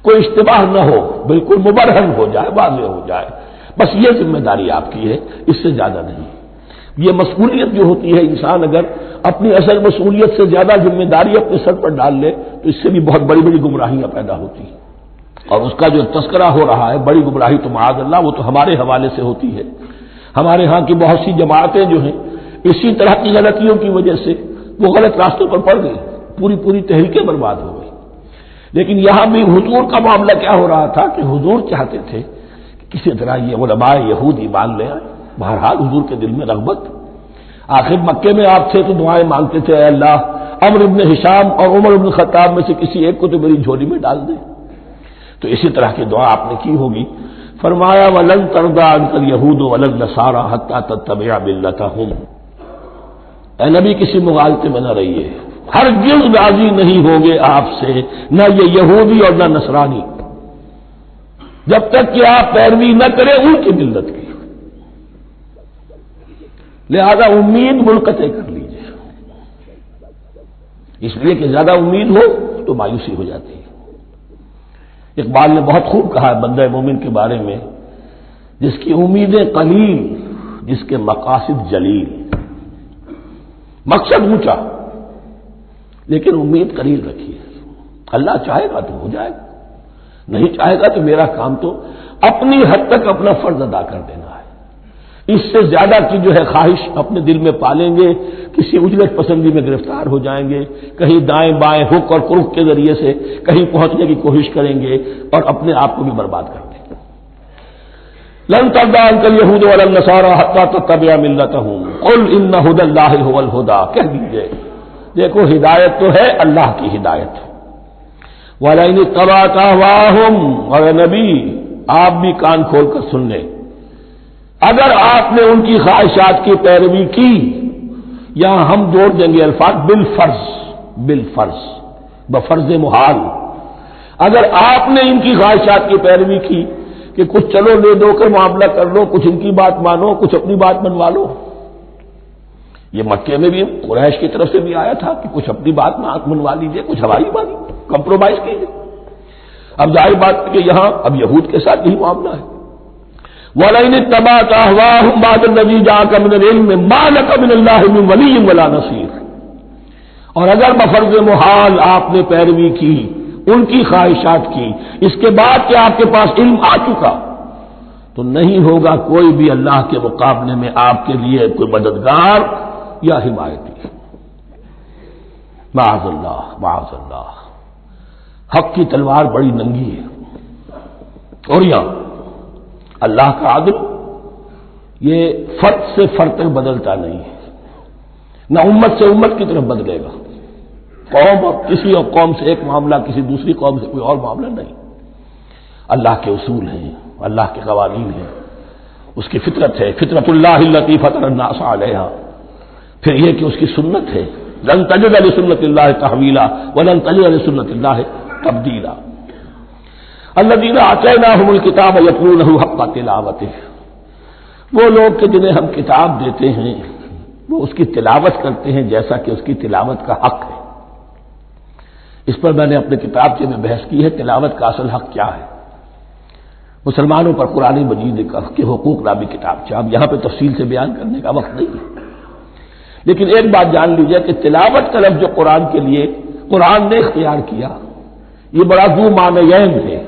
کوئی اشتباہ نہ ہو، بالکل مبرہن ہو جائے، واضح ہو جائے، بس یہ ذمہ داری آپ کی ہے، اس سے زیادہ نہیں۔ یہ مسئولیت جو ہوتی ہے، انسان اگر اپنی اصل مسئولیت سے زیادہ ذمہ داری اپنے سر پر ڈال لے تو اس سے بھی بہت بڑی بڑی گمراہیاں پیدا ہوتی ہیں، اور اس کا جو تذکرہ ہو رہا ہے بڑی گمراہی تو معاذ اللہ وہ تو ہمارے حوالے سے ہوتی ہے۔ ہمارے ہاں کی بہت سی جماعتیں جو ہیں اسی طرح کی غلطیوں کی وجہ سے وہ غلط راستوں پر پڑ گئی، پوری تحریکیں برباد ہو گئی۔ لیکن یہاں بھی حضور کا معاملہ کیا ہو رہا تھا کہ حضور چاہتے تھے کہ کسی طرح یہ علماء یہود ایمان لے آئے۔ بہرحال حضور کے دل میں رغبت، آخر مکے میں آپ تھے تو دعائیں مانگتے تھے، اے اللہ عمرو ابن ہشام اور عمر ابن خطاب میں سے کسی ایک کو تو میری جھولی میں ڈال دے۔ تو اسی طرح کی دعا آپ نے کی ہوگی۔ فرمایا وَلَن تَرْضَىٰ عَنكَ الْيَهُودُ وَلَا النَّصَارَىٰ حَتَّىٰ تَتَّبِعَ مِلَّتَهُمْ۔ اے نبی کسی مغالطے میں نہ رہیے، ہرگز راضی نہیں ہوں گے آپ سے نہ یہ یہودی اور نہ نصرانی، جب تک کہ آپ پیروی نہ کریں ان کی ملت کی۔ لہذا امید منقطع کر لیجیے، اس لیے کہ زیادہ امید ہو تو مایوسی ہو جاتی ہے۔ اقبال نے بہت خوب کہا ہے بندہ مومن کے بارے میں، جس کی امیدیں قلیل، جس کے مقاصد جلیل۔ مقصد اونچا لیکن امید قلیل رکھیے، اللہ چاہے گا تو ہو جائے گا، نہیں چاہے گا تو میرا کام تو اپنی حد تک اپنا فرض ادا کر دینا ہے۔ اس سے زیادہ کی جو ہے خواہش اپنے دل میں پالیں گے، کسی اجلت پسندی میں گرفتار ہو جائیں گے، کہیں دائیں بائیں ہک اور کرک کے ذریعے سے کہیں پہنچنے کی کوشش کریں گے اور اپنے آپ کو بھی برباد کر دیں گے۔ لن ترضى عنك اليهود ولا النصارى حتى تتبع ملتهم قل ان هدى الله هو الهدى، کہہ دیجئے دیکھو ہدایت تو ہے اللہ کی ہدایت۔ ولئن اتبعت اهواءهم، اور نبی آپ بھی کان کھول کر سن لیں، اگر آپ نے ان کی خواہشات کی پیروی کی، یہاں ہم جوڑ دیں گے الفاظ بالفرض بفرض محال، اگر آپ نے ان کی خواہشات کی پیروی کی کہ کچھ چلو لے دو کر معاملہ کر لو، کچھ ان کی بات مانو، کچھ اپنی بات منوا لو۔ یہ مکے میں بھی قریش کی طرف سے بھی آیا تھا کہ کچھ اپنی بات منوا لیجیے، کچھ ہماری بات کمپرومائز کیجیے۔ اب ظاہر بات ہے کہ یہاں اب یہود کے ساتھ یہی معاملہ ہے۔ وَلَئِنِ اتَّبَعْتَ أَهْوَاءَهُمْ بَعْدَ الَّذِي جَاءَكَ مِنَ الْعِلْمِ مَا لَكَ مِنَ اللَّهِ مِنْ وَلِيٍّ وَلَا نَصِيرٍ، اور اگر بفرض محال آپ نے پیروی کی ان کی خواہشات کی، اس کے بعد کہ آپ کے پاس علم آ چکا، تو نہیں ہوگا کوئی بھی اللہ کے مقابلے میں آپ کے لیے کوئی مددگار یا حمایتی۔ معاذ اللہ معاذ اللہ، حق کی تلوار بڑی ننگی ہے، اور یہاں اللہ کا عدل یہ فرد سے فرد تک بدلتا نہیں ہے، نہ امت سے امت کی طرف بدلے گا۔ قوم اور کسی اور قوم سے ایک معاملہ، کسی دوسری قوم سے کوئی اور معاملہ نہیں۔ اللہ کے اصول ہیں، اللہ کے قوانین ہیں، اس کی فطرت ہے، فطرت اللہ التی فطر الناس علیہا، پھر یہ کہ اس کی سنت ہے، لن تجد لسنت اللہ تحویلا ولن تجد لسنت اللہ تبدیلا۔ الذین آتیناہم الکتاب یتلونہ حق تلاوتہ، وہ لوگ کہ جنہیں ہم کتاب دیتے ہیں وہ اس کی تلاوت کرتے ہیں جیسا کہ اس کی تلاوت کا حق ہے۔ اس پر میں نے اپنے کتابچے میں بحث کی ہے، تلاوت کا اصل حق کیا ہے۔ مسلمانوں پر قرآن مجید کے حقوق نامی کتابچہ، اب یہاں پہ تفصیل سے بیان کرنے کا وقت نہیں ہے، لیکن ایک بات جان لیجیے کہ تلاوت کا لفظ جو قرآن کے لیے قرآن نے اختیار کیا، یہ بڑا ذو معنیین ہے۔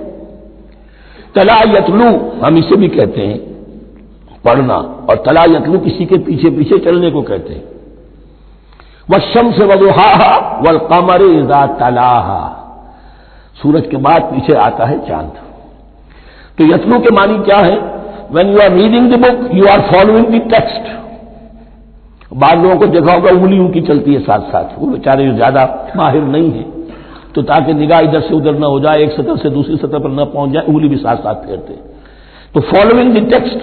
تلا یتلو ہم اسے بھی کہتے ہیں پڑھنا، اور تلا یتلو کسی کے پیچھے پیچھے چلنے کو کہتے ہیں۔ والشمس وضحاها والقمر اذا تلاها، سورج کے بعد پیچھے آتا ہے چاند۔ تو یتلو کے معنی کیا ہے؟ when you are reading the book you are following the text۔ بعض لوگوں کو دیکھا ہوگا انگلیوں کی چلتی ہے ساتھ ساتھ، وہ بیچارے جو زیادہ ماہر نہیں ہیں تو تاکہ نگاہ ادھر سے ادھر نہ ہو جائے، ایک سطح سے دوسری سطح پر نہ پہنچ جائے، انگلی بھی ساتھ ساتھ پھیرتے ہیں، تو فالوئنگ دی ٹیکسٹ۔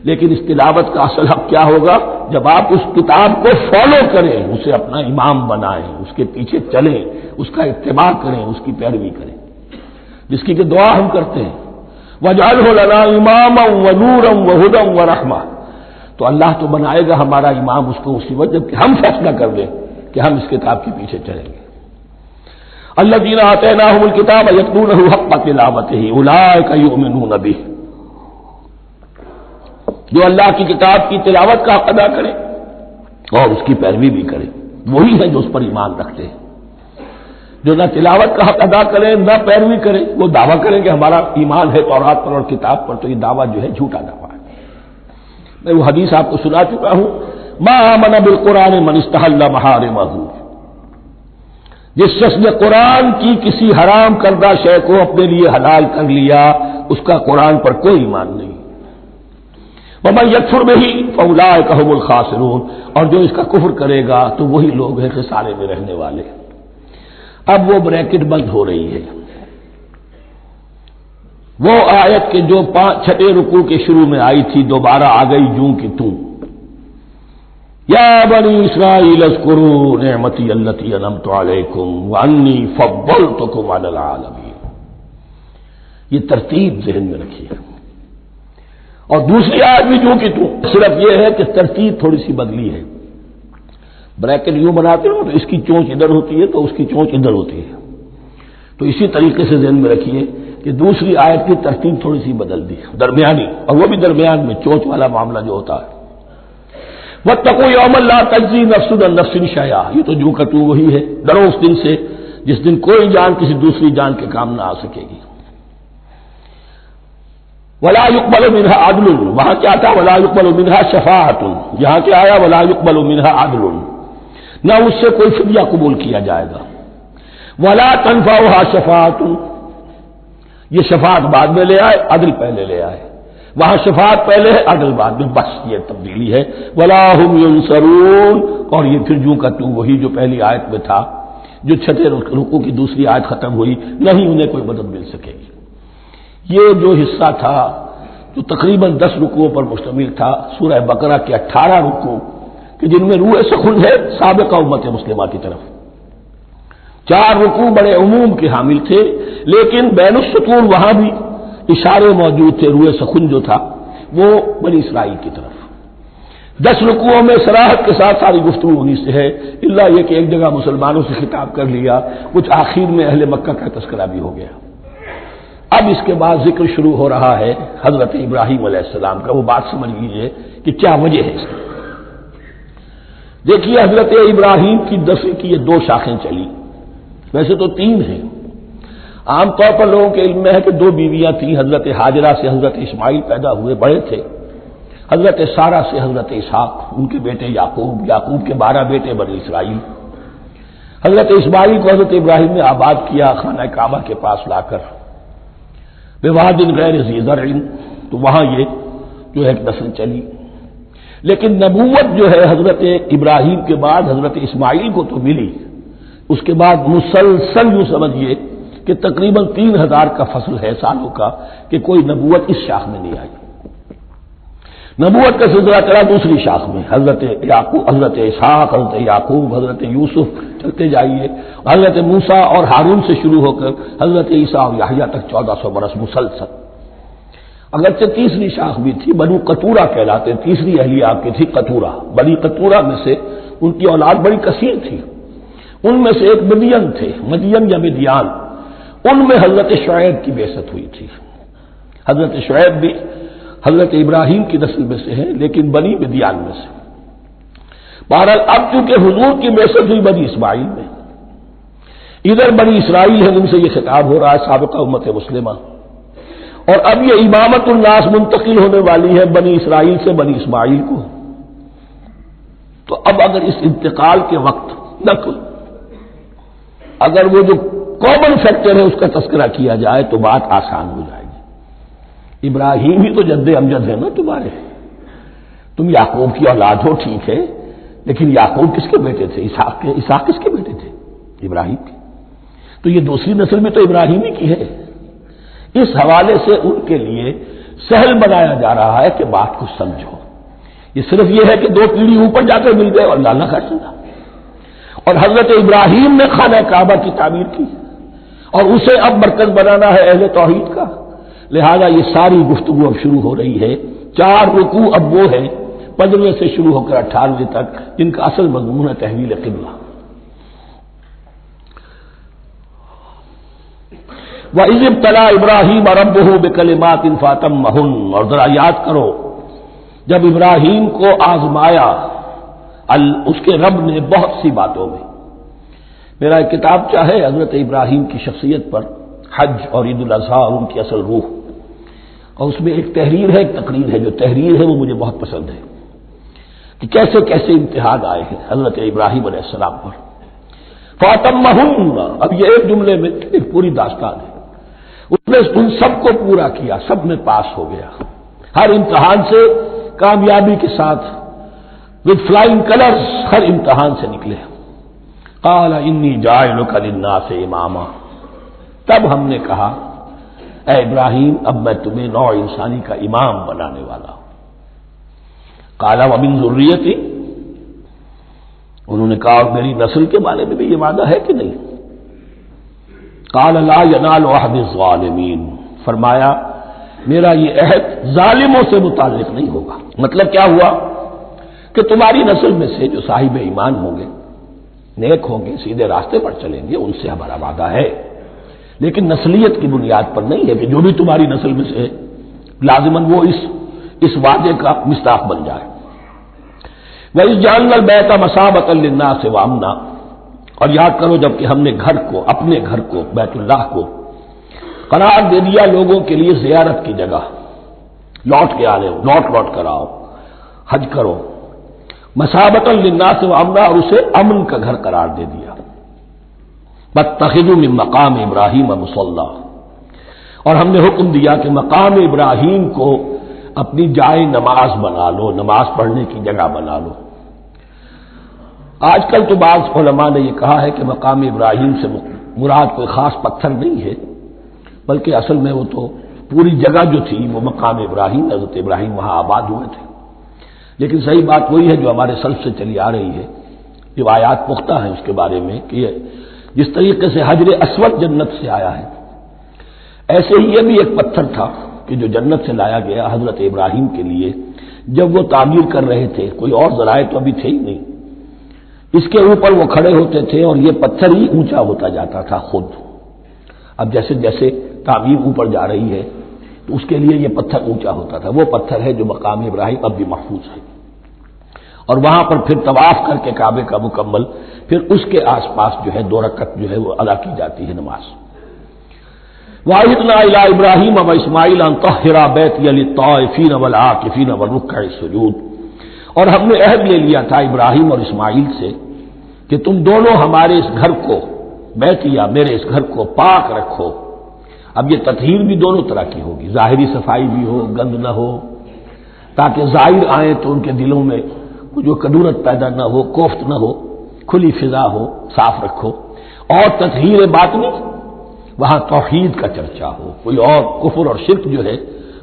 لیکن اس تلاوت کا اصل حق کیا ہوگا؟ جب آپ اس کتاب کو فالو کریں، اسے اپنا امام بنائیں، اس کے پیچھے چلیں، اس کا اتباع کریں، اس کی پیروی کریں، جس کی کہ دعا ہم کرتے ہیں وَاجْعَلْهُ لَنَا إِمَامًا وَنُورًا وَهُدًى وَرَحْمَةً، تو اللہ تو بنائے گا ہمارا امام اس کو اسی وقت جب کہ ہم فیصلہ کر لیں کہ ہم اس کتاب کے پیچھے چلیں گے۔ الذین آتیناہم الکتاب یتلونہ حق تلاوتہ اولئک یؤمنون بہ، جو اللہ کی کتاب کی تلاوت کا حق ادا کرے اور اس کی پیروی بھی کرے، وہی ہے جو اس پر ایمان رکھتے ہیں۔ جو نہ تلاوت کا حق ادا کرے نہ پیروی کرے، وہ دعویٰ کریں کہ ہمارا ایمان ہے تورات پر اور کتاب پر، تو یہ دعویٰ جو ہے جھوٹا دعویٰ ہے۔ میں وہ حدیث آپ کو سنا چکا ہوں، ما آمن بالقرآن من استحل محارمہ، جس شخص نے قرآن کی کسی حرام کردہ شے کو اپنے لیے حلال کر لیا، اس کا قرآن پر کوئی ایمان نہیں۔ ومن یکفر بہ فاولئک ھم الخاسرون، اور جو اس کا کفر کرے گا تو وہی لوگ ہیں خسارے میں رہنے والے۔ اب وہ بریکٹ بند ہو رہی ہے، وہ آیت کے جو چھٹے رکوع کے شروع میں آئی تھی دوبارہ آ گئی جوں کہ توں، یا بنی اسرائیل اذکروا نعمتی التی انعمت علیکم وانی فضلتکم علی العالمین۔ یہ ترتیب ذہن میں رکھیے۔ اور دوسری آیت بھی جو کہ توں، صرف یہ ہے کہ ترتیب تھوڑی سی بدلی ہے۔ بریکٹ یوں بناتے ہو تو اس کی چونچ ادھر ہوتی ہے تو اس کی چونچ ادھر ہوتی ہے، تو اسی طریقے سے ذہن میں رکھیے کہ دوسری آیت کی ترتیب تھوڑی سی بدل دی، درمیانی، اور وہ بھی درمیان میں چونچ والا معاملہ جو ہوتا ہے۔ واتقوا یوما لا تجزی نفس عن نفس شیئا، یہ تو جو کہ تو وہی ہے، ڈرو اس دن سے جس دن کوئی جان کسی دوسری جان کے کام نہ آ سکے گی۔ ولا يقبل منها عدل، وہاں کیا تھا ولا يقبل منها شفاعۃ، یہاں کیا آیا ولا يقبل منها عدل، نہ اس سے کوئی فدیہ قبول کیا جائے گا۔ ولا تنفعها شفاعۃ، یہ شفاعت بعد میں لے آئے، عدل پہلے لے آئے، وہاں شفاعت پہلے ہے عدل بعد میں، بس یہ تبدیلی ہے۔ ولا هم ينصرون، اور یہ پھر جو کا تو وہی جو پہلی آیت میں تھا، جو چھٹے رکوع کی دوسری آیت ختم ہوئی، نہیں انہیں کوئی مدد مل سکے گی۔ یہ جو حصہ تھا جو تقریباً 10 رکوعوں پر مشتمل تھا، سورہ بقرہ کے 18 رکوع کہ جن میں روح سخن ہے سابقہ امت مسلمہ کی طرف، 4 رکوع بڑے عموم کے حامل تھے، لیکن بین السطور وہاں بھی اشارے موجود تھے، روح سخن جو تھا وہ بنی اسرائیل کی طرف۔ 10 رکوعوں میں صراحت کے ساتھ ساری گفتگو انہی سے ہے، الا یہ کہ ایک جگہ مسلمانوں سے خطاب کر لیا، کچھ آخر میں اہل مکہ کا تذکرہ بھی ہو گیا۔ اب اس کے بعد ذکر شروع ہو رہا ہے حضرت ابراہیم علیہ السلام کا، وہ بات سمجھ لیجیے کہ کیا وجہ ہے اس کی۔ دیکھیے حضرت ابراہیم کی دفع کی یہ 2 شاخیں چلی، ویسے تو 3 ہیں۔ عام طور پر لوگوں کے علم میں ہے کہ 2 بیویاں تھیں، حضرت ہاجرہ سے حضرت اسماعیل پیدا ہوئے، بڑے تھے، حضرت سارہ سے حضرت اسحاق، ان کے بیٹے یعقوب، یعقوب کے 12 بیٹے بنی اسرائیل۔ حضرت اسماعیل کو حضرت ابراہیم نے آباد کیا خانہ کعبہ کے پاس لا کر، بواد غیر ذی زرع، تو وہاں یہ جو ہے نسل چلی۔ لیکن نبوت جو ہے حضرت ابراہیم کے بعد حضرت اسماعیل کو تو ملی، اس کے بعد مسلسل یوں سمجھیے کہ تقریباً 3000 کا فصل ہے سالوں کا کہ کوئی نبوت اس شاخ میں نہیں آئی۔ نبوت کا سلسلہ چلا دوسری شاخ میں، حضرت یعقوب، حضرت اسحاق، حضرت یعقوب، حضرت یوسف، چلتے جائیے، حضرت موسیٰ اور ہارون سے شروع ہو کر حضرت عیسیٰ اور یحییٰ تک 1400 برس مسلسل۔ اگرچہ تیسری شاخ بھی تھی، بنو قطورہ کہلاتے، تیسری اہلیہ آپ کی تھی قطورہ، بنی قطورہ میں سے ان کی اولاد بڑی کثیر تھی، ان میں سے ایک مدین تھے، مدین یا مدیان، ان میں حضرت شعیب کی بعثت ہوئی تھی۔ حضرت شعیب بھی حضرت ابراہیم کی نسل میں سے ہیں لیکن بنی مدیان میں سے۔ بہرحال اب چونکہ حضور کی بعثت ہوئی بنی اسماعیل میں، ادھر بنی اسرائیل ہے، ان سے یہ خطاب ہو رہا ہے سابقہ امت مسلمہ، اور اب یہ امامت الناس منتقل ہونے والی ہے بنی اسرائیل سے بنی اسماعیل کو۔ تو اب اگر اس انتقال کے وقت نقل، اگر وہ جو کامن فیکٹر ہے اس کا تذکرہ کیا جائے تو بات آسان ہو جائے گی۔ ابراہیم ہی تو جد امجد ہے نا تمہارے، تم یعقوب کی اولاد ہو ٹھیک ہے، لیکن یعقوب کس کے بیٹے تھے؟ اسحاق کے۔ اسحاق کس کے بیٹے تھے؟ ابراہیم کے۔ تو یہ دوسری نسل میں تو ابراہیم ہی کی ہے۔ اس حوالے سے ان کے لیے سہل بنایا جا رہا ہے کہ بات کو سمجھو، یہ صرف یہ ہے کہ 2 پیڑھی اوپر جا کر مل گئے اور اللہ نہ کر سکا۔ اور حضرت ابراہیم نے خانہ کعبہ کی تعمیر کی اور اسے اب مرکز بنانا ہے اہل توحید کا، لہذا یہ ساری گفتگو اب شروع ہو رہی ہے۔ 4 رکوع اب وہ ہے 15 سے شروع ہو کر 18 تک، جن کا اصل مضمون ہے تحویل قبلہ۔ وَإِذِ ابْتَلَىٰ إِبْرَاهِيمَ رَبُّهُ بِكَلِمَاتٍ فَأَتَمَّهُنَّ، اور ذرا یاد کرو جب ابراہیم کو آزمایا اس کے رب نے بہت سی باتوں میں. میرا ایک کتاب چاہے حضرت ابراہیم کی شخصیت پر، حج اور عید الاضحیٰ اور ان کی اصل روح، اور اس میں ایک تحریر ہے، ایک تقریر ہے. جو تحریر ہے وہ مجھے بہت پسند ہے کہ کیسے کیسے امتحان آئے ہیں حضرت ابراہیم علیہ السلام پر. فَأَتَمَّهُنَّ، اب یہ ایک جملے میں ایک پوری داستان ہے. اس نے ان سب کو پورا کیا، سب میں پاس ہو گیا، ہر امتحان سے کامیابی کے ساتھ وتھ فلائنگ کلرز ہر امتحان سے نکلے. قال انی جاعلک للناس اماما، تب ہم نے کہا اے ابراہیم اب میں تمہیں نوع انسانی کا امام بنانے والا ہوں. قال ومن ذریتی، انہوں نے کہا اور میری نسل کے بارے میں بھی یہ وعدہ ہے کہ نہیں؟ قال لا ینال عہد الظالمین، فرمایا میرا یہ عہد ظالموں سے متعلق نہیں ہوگا. مطلب کیا ہوا کہ تمہاری نسل میں سے جو صاحب ایمان ہوں گے، نیک ہوں گے، سیدھے راستے پر چلیں گے، ان سے ہمارا وعدہ ہے، لیکن نسلیت کی بنیاد پر نہیں ہے کہ جو بھی تمہاری نسل میں سے لازماً وہ اس وعدے کا مصداق بن جائے. وَإِذْ جَعَلْنَا الْبَيْتَ مَثَابَةً لِلنَّاسِ وَأَمْنًا، اور یاد کرو جب کہ ہم نے گھر کو، اپنے گھر کو، بیت اللہ کو قرار دے دیا لوگوں کے لیے زیارت کی جگہ، لوٹ کے آنے، لوٹ کر آؤ، حج کرو. مثابۃ للناس وامنا، اور اسے امن کا گھر قرار دے دیا. واتخذوا من مقام ابراہیم مصلی، اور ہم نے حکم دیا کہ مقام ابراہیم کو اپنی جائے نماز بنا لو، نماز پڑھنے کی جگہ بنا لو. آج کل تو بعض علماء نے یہ کہا ہے کہ مقام ابراہیم سے مراد کوئی خاص پتھر نہیں ہے، بلکہ اصل میں وہ تو پوری جگہ جو تھی وہ مقام ابراہیم، حضرت ابراہیم وہاں آباد ہوئے تھے. لیکن صحیح بات وہی ہے جو ہمارے سلف سے چلی آ رہی ہے، روایات پختہ ہیں اس کے بارے میں کہ جس طریقے سے حجر اسود جنت سے آیا ہے، ایسے ہی یہ بھی ایک پتھر تھا کہ جو جنت سے لایا گیا حضرت ابراہیم کے لیے جب وہ تعمیر کر رہے تھے. کوئی اور ذرائع تو ابھی تھے ہی نہیں، اس کے اوپر وہ کھڑے ہوتے تھے اور یہ پتھر ہی اونچا ہوتا جاتا تھا خود. اب جیسے جیسے تعمیر اوپر جا رہی ہے تو اس کے لیے یہ پتھر اونچا ہوتا تھا. وہ پتھر ہے جو مقام ابراہیم اب بھی محفوظ ہے، اور وہاں پر پھر طواف کر کے کعبے کا مکمل، پھر اس کے آس پاس جو ہے 2 رکعت جو ہے وہ ادا کی جاتی ہے نماز. وَعَهِدْنَا إِلَىٰ إِبْرَاهِيمَ وَإِسْمَاعِيلَ أَن طَهِّرَا بَيْتِيَ لِلطَّائِفِينَ وَالْعَاكِفِينَ وَالرُّكَّعِ السُّجُودِ، اور ہم نے عہد لے لیا تھا ابراہیم اور اسماعیل سے کہ تم دونوں ہمارے اس گھر کو، بیتیا میرے اس گھر کو پاک رکھو. اب یہ تطہیر بھی دونوں طرح کی ہوگی، ظاہری صفائی بھی ہو، گند نہ ہو، تاکہ ظاہر آئیں تو ان کے دلوں میں جو کدورت پیدا نہ ہو، کوفت نہ ہو، کھلی فضا ہو، صاف رکھو. اور تطہیر باطنی، وہاں توحید کا چرچا ہو، کوئی اور کفر اور شرک جو ہے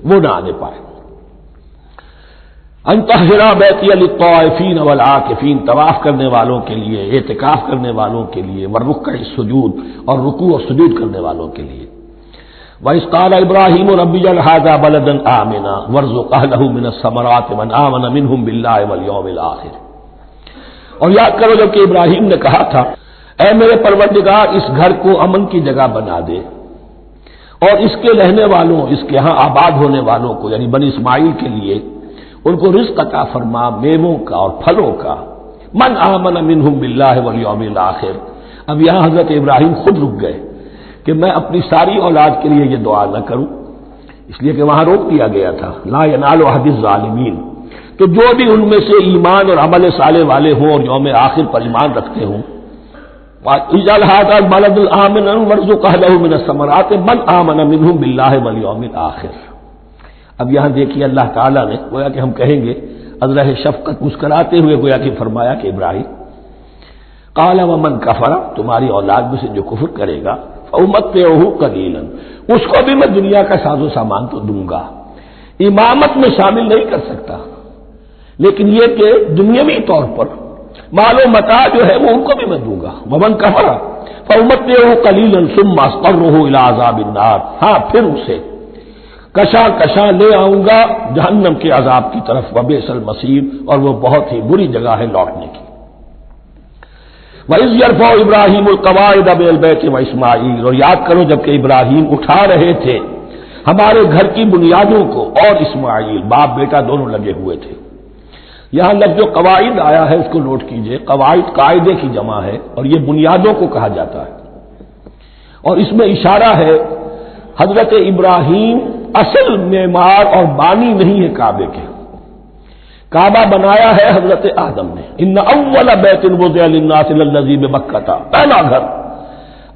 وہ نہ آنے پائے. ان طہرا بیتی للطائفین والعاکفین، طواف کرنے والوں کے لیے، اعتکاف کرنے والوں کے لیے، والرکع السجود، اور رکوع اور سجود کرنے والوں کے لیے. وَإِذْ قَالَ إِبْرَاهِيمُ رَبِّ اجْعَلْ هَٰذَا بَلَدًا آمِنًا وَارْزُقْ أَهْلَهُ مِنَ الثَّمَرَاتِ مَنْ آمَنَ مِنْهُمْ بِاللَّهِ وَالْيَوْمِ الْآخِرِ. اور یاد کرو جب کہ ابراہیم نے کہا تھا اے میرے پروردگار اس گھر کو امن کی جگہ بنا دے، اور اس کے رہنے والوں، اس کے ہاں آباد ہونے والوں کو یعنی بنی اسماعیل کے لیے ان کو رزق عطا فرما، میووں کا اور پھلوں کا. من آمن منہم باللہ والیوم الآخر. اب یہاں حضرت ابراہیم خود رک گئے کہ میں اپنی ساری اولاد کے لیے یہ دعا نہ کروں، اس لیے کہ وہاں روک دیا گیا تھا لا ینال عہد الظالمین. تو جو بھی ان میں سے ایمان اور عمل صالح والے ہوں اور یوم آخر پر ایمان رکھتے ہوں، اجعل هذا البلد آمنا وارزق اهله من الثمرات من آمن منهم باللہ والیوم الآخر. اب یہاں دیکھیے اللہ تعالیٰ نے گویا کہ ہم کہیں گے ازرہ شفقت مسکراتے ہوئے گویا کہ فرمایا کہ ابراہیم قال ومن کفر، تمہاری اولاد میں سے جو کفر کرے گا فأمتعه قلیلا، اس کو بھی میں دنیا کا ساز و سامان تو دوں گا. امامت میں شامل نہیں کر سکتا، لیکن یہ کہ دنیاوی طور پر مال و متاع جو ہے وہ ان کو بھی میں دوں گا. ومن کفر فأمتعه قلیلا ثم اضطره الى عذاب النار، ہاں پھر اسے کشاں لے آؤں گا جہنم کے عذاب کی طرف. وبئس المصیر، اور وہ بہت ہی بری جگہ ہے لوٹنے کی. وَإِذْ يَرْفَعُ إِبْرَاهِيمُ الْقَوَاعِدَ مِنَ الْبَيْتِ وَإِسْمَاعِيلُ، اور یاد کرو جب کہ ابراہیم اٹھا رہے تھے ہمارے گھر کی بنیادوں کو، اور اسماعیل باپ بیٹا دونوں لگے ہوئے تھے۔ یہاں لفظ جو قواعد آیا ہے اس کو نوٹ کیجئے، قواعد قاعدے کی جمع ہے اور یہ بنیادوں کو کہا جاتا ہے، اور اس میں اشارہ ہے حضرت ابراہیم اصل معمار اور بانی نہیں ہے کعبے کے، کعبہ بنایا ہے حضرت آدم نے۔ ان اول بیت وضع للناس للذی ببکہ، پہلا گھر۔